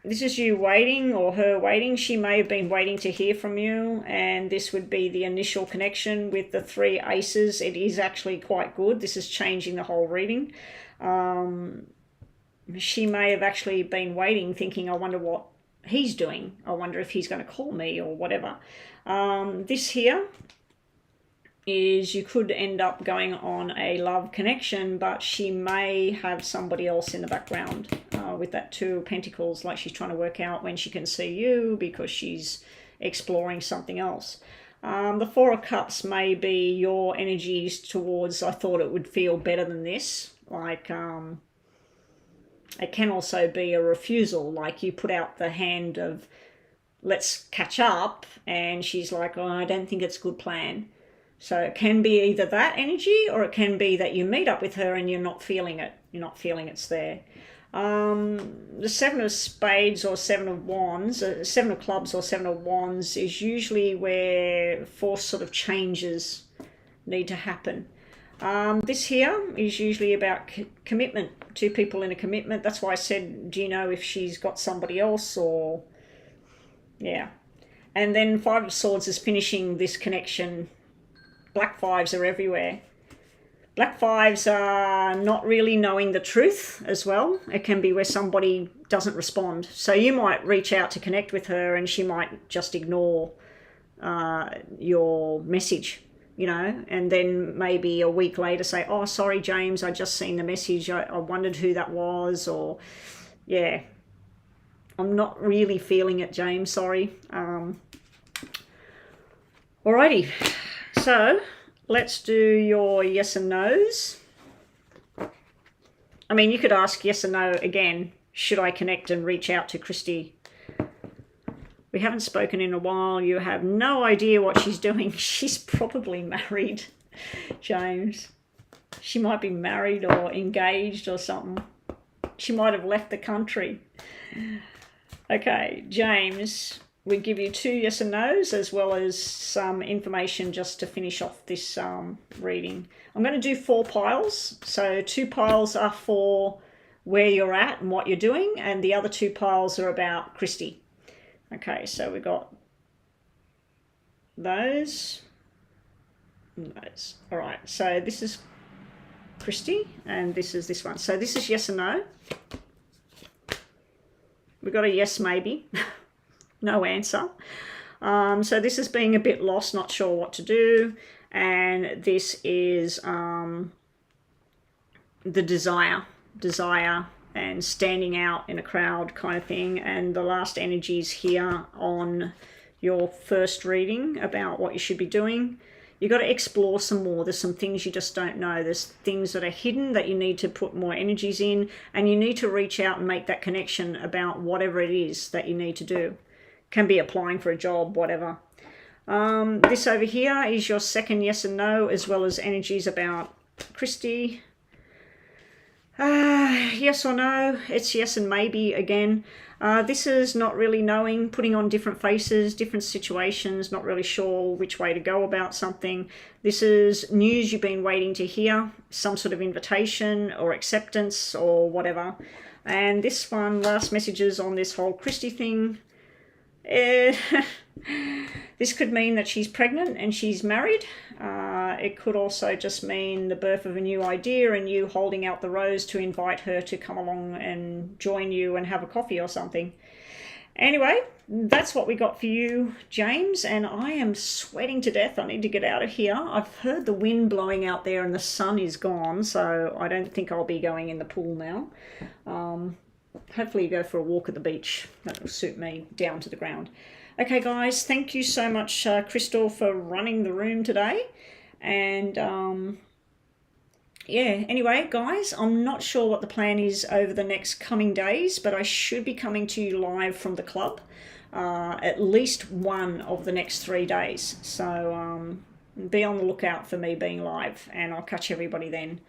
This is you waiting or her waiting. She may have been waiting to hear from you, and this would be the initial connection with the 3 aces. It is actually quite good. This is changing the whole reading. She may have actually been waiting, thinking, I wonder what he's doing. I wonder if he's going to call me or whatever. This here, is you could end up going on a love connection, but she may have somebody else in the background with that Two of Pentacles, like she's trying to work out when she can see you because she's exploring something else. The Four of Cups may be your energies towards, I thought it would feel better than this. Like, it can also be a refusal, like you put out the hand of, let's catch up, and she's like, oh, I don't think it's a good plan. So it can be either that energy, or it can be that you meet up with her and you're not feeling it. You're not feeling it's there. The Seven of Spades or Seven of Wands, Seven of Clubs or Seven of Wands is usually where forced sort of changes need to happen. This here is usually about commitment, two people in a commitment. That's why I said, do you know if she's got somebody else or... Yeah. And then Five of Swords is finishing this connection. Black fives are everywhere. Black fives are not really knowing the truth as well. It can be where somebody doesn't respond. So you might reach out to connect with her and she might just ignore your message, you know, and then maybe a week later say, oh, sorry, James, I just seen the message. I wondered who that was, or, yeah, I'm not really feeling it, James, sorry. Alrighty, so let's do your yes and no's. I mean, you could ask yes and no again. Should I connect and reach out to Christy? We haven't spoken in a while. You have no idea what she's doing. She's probably married, James. She might be married or engaged or something. She might have left the country. Okay, James, we give you 2 yes and no's as well as some information just to finish off this reading. I'm going to do 4 piles. So 2 piles are for where you're at and what you're doing, and the other 2 piles are about Christy. Okay, so we got those and those. All right, so this is Christy and this is this one. So this is yes and no. We got a yes maybe. No answer. So this is being a bit lost, not sure what to do. And this is the desire and standing out in a crowd kind of thing. And the last energies here on your first reading about what you should be doing. You've got to explore some more. There's some things you just don't know. There's things that are hidden that you need to put more energies in, and you need to reach out and make that connection about whatever it is that you need to do. Can be applying for a job, whatever. This over here is your second yes and no, as well as energies about Christy. Yes or no, it's yes and maybe again. This is not really knowing, putting on different faces, different situations, not really sure which way to go about something. This is news you've been waiting to hear, some sort of invitation or acceptance or whatever. And this one, last messages on this whole Christy thing. This could mean that she's pregnant and she's married. It could also just mean the birth of a new idea and you holding out the rose to invite her to come along and join you and have a coffee or something. Anyway, that's what we got for you, James, and I am sweating to death. I need to get out of here. I've heard the wind blowing out there and the sun is gone, so I don't think I'll be going in the pool now. Hopefully go for a walk at the beach. That will suit me down to the ground. Okay, guys, thank you so much, Crystal, for running the room today. And, yeah, anyway, guys, I'm not sure what the plan is over the next coming days, but I should be coming to you live from the club at least one of the next 3 days. So be on the lookout for me being live, and I'll catch everybody then.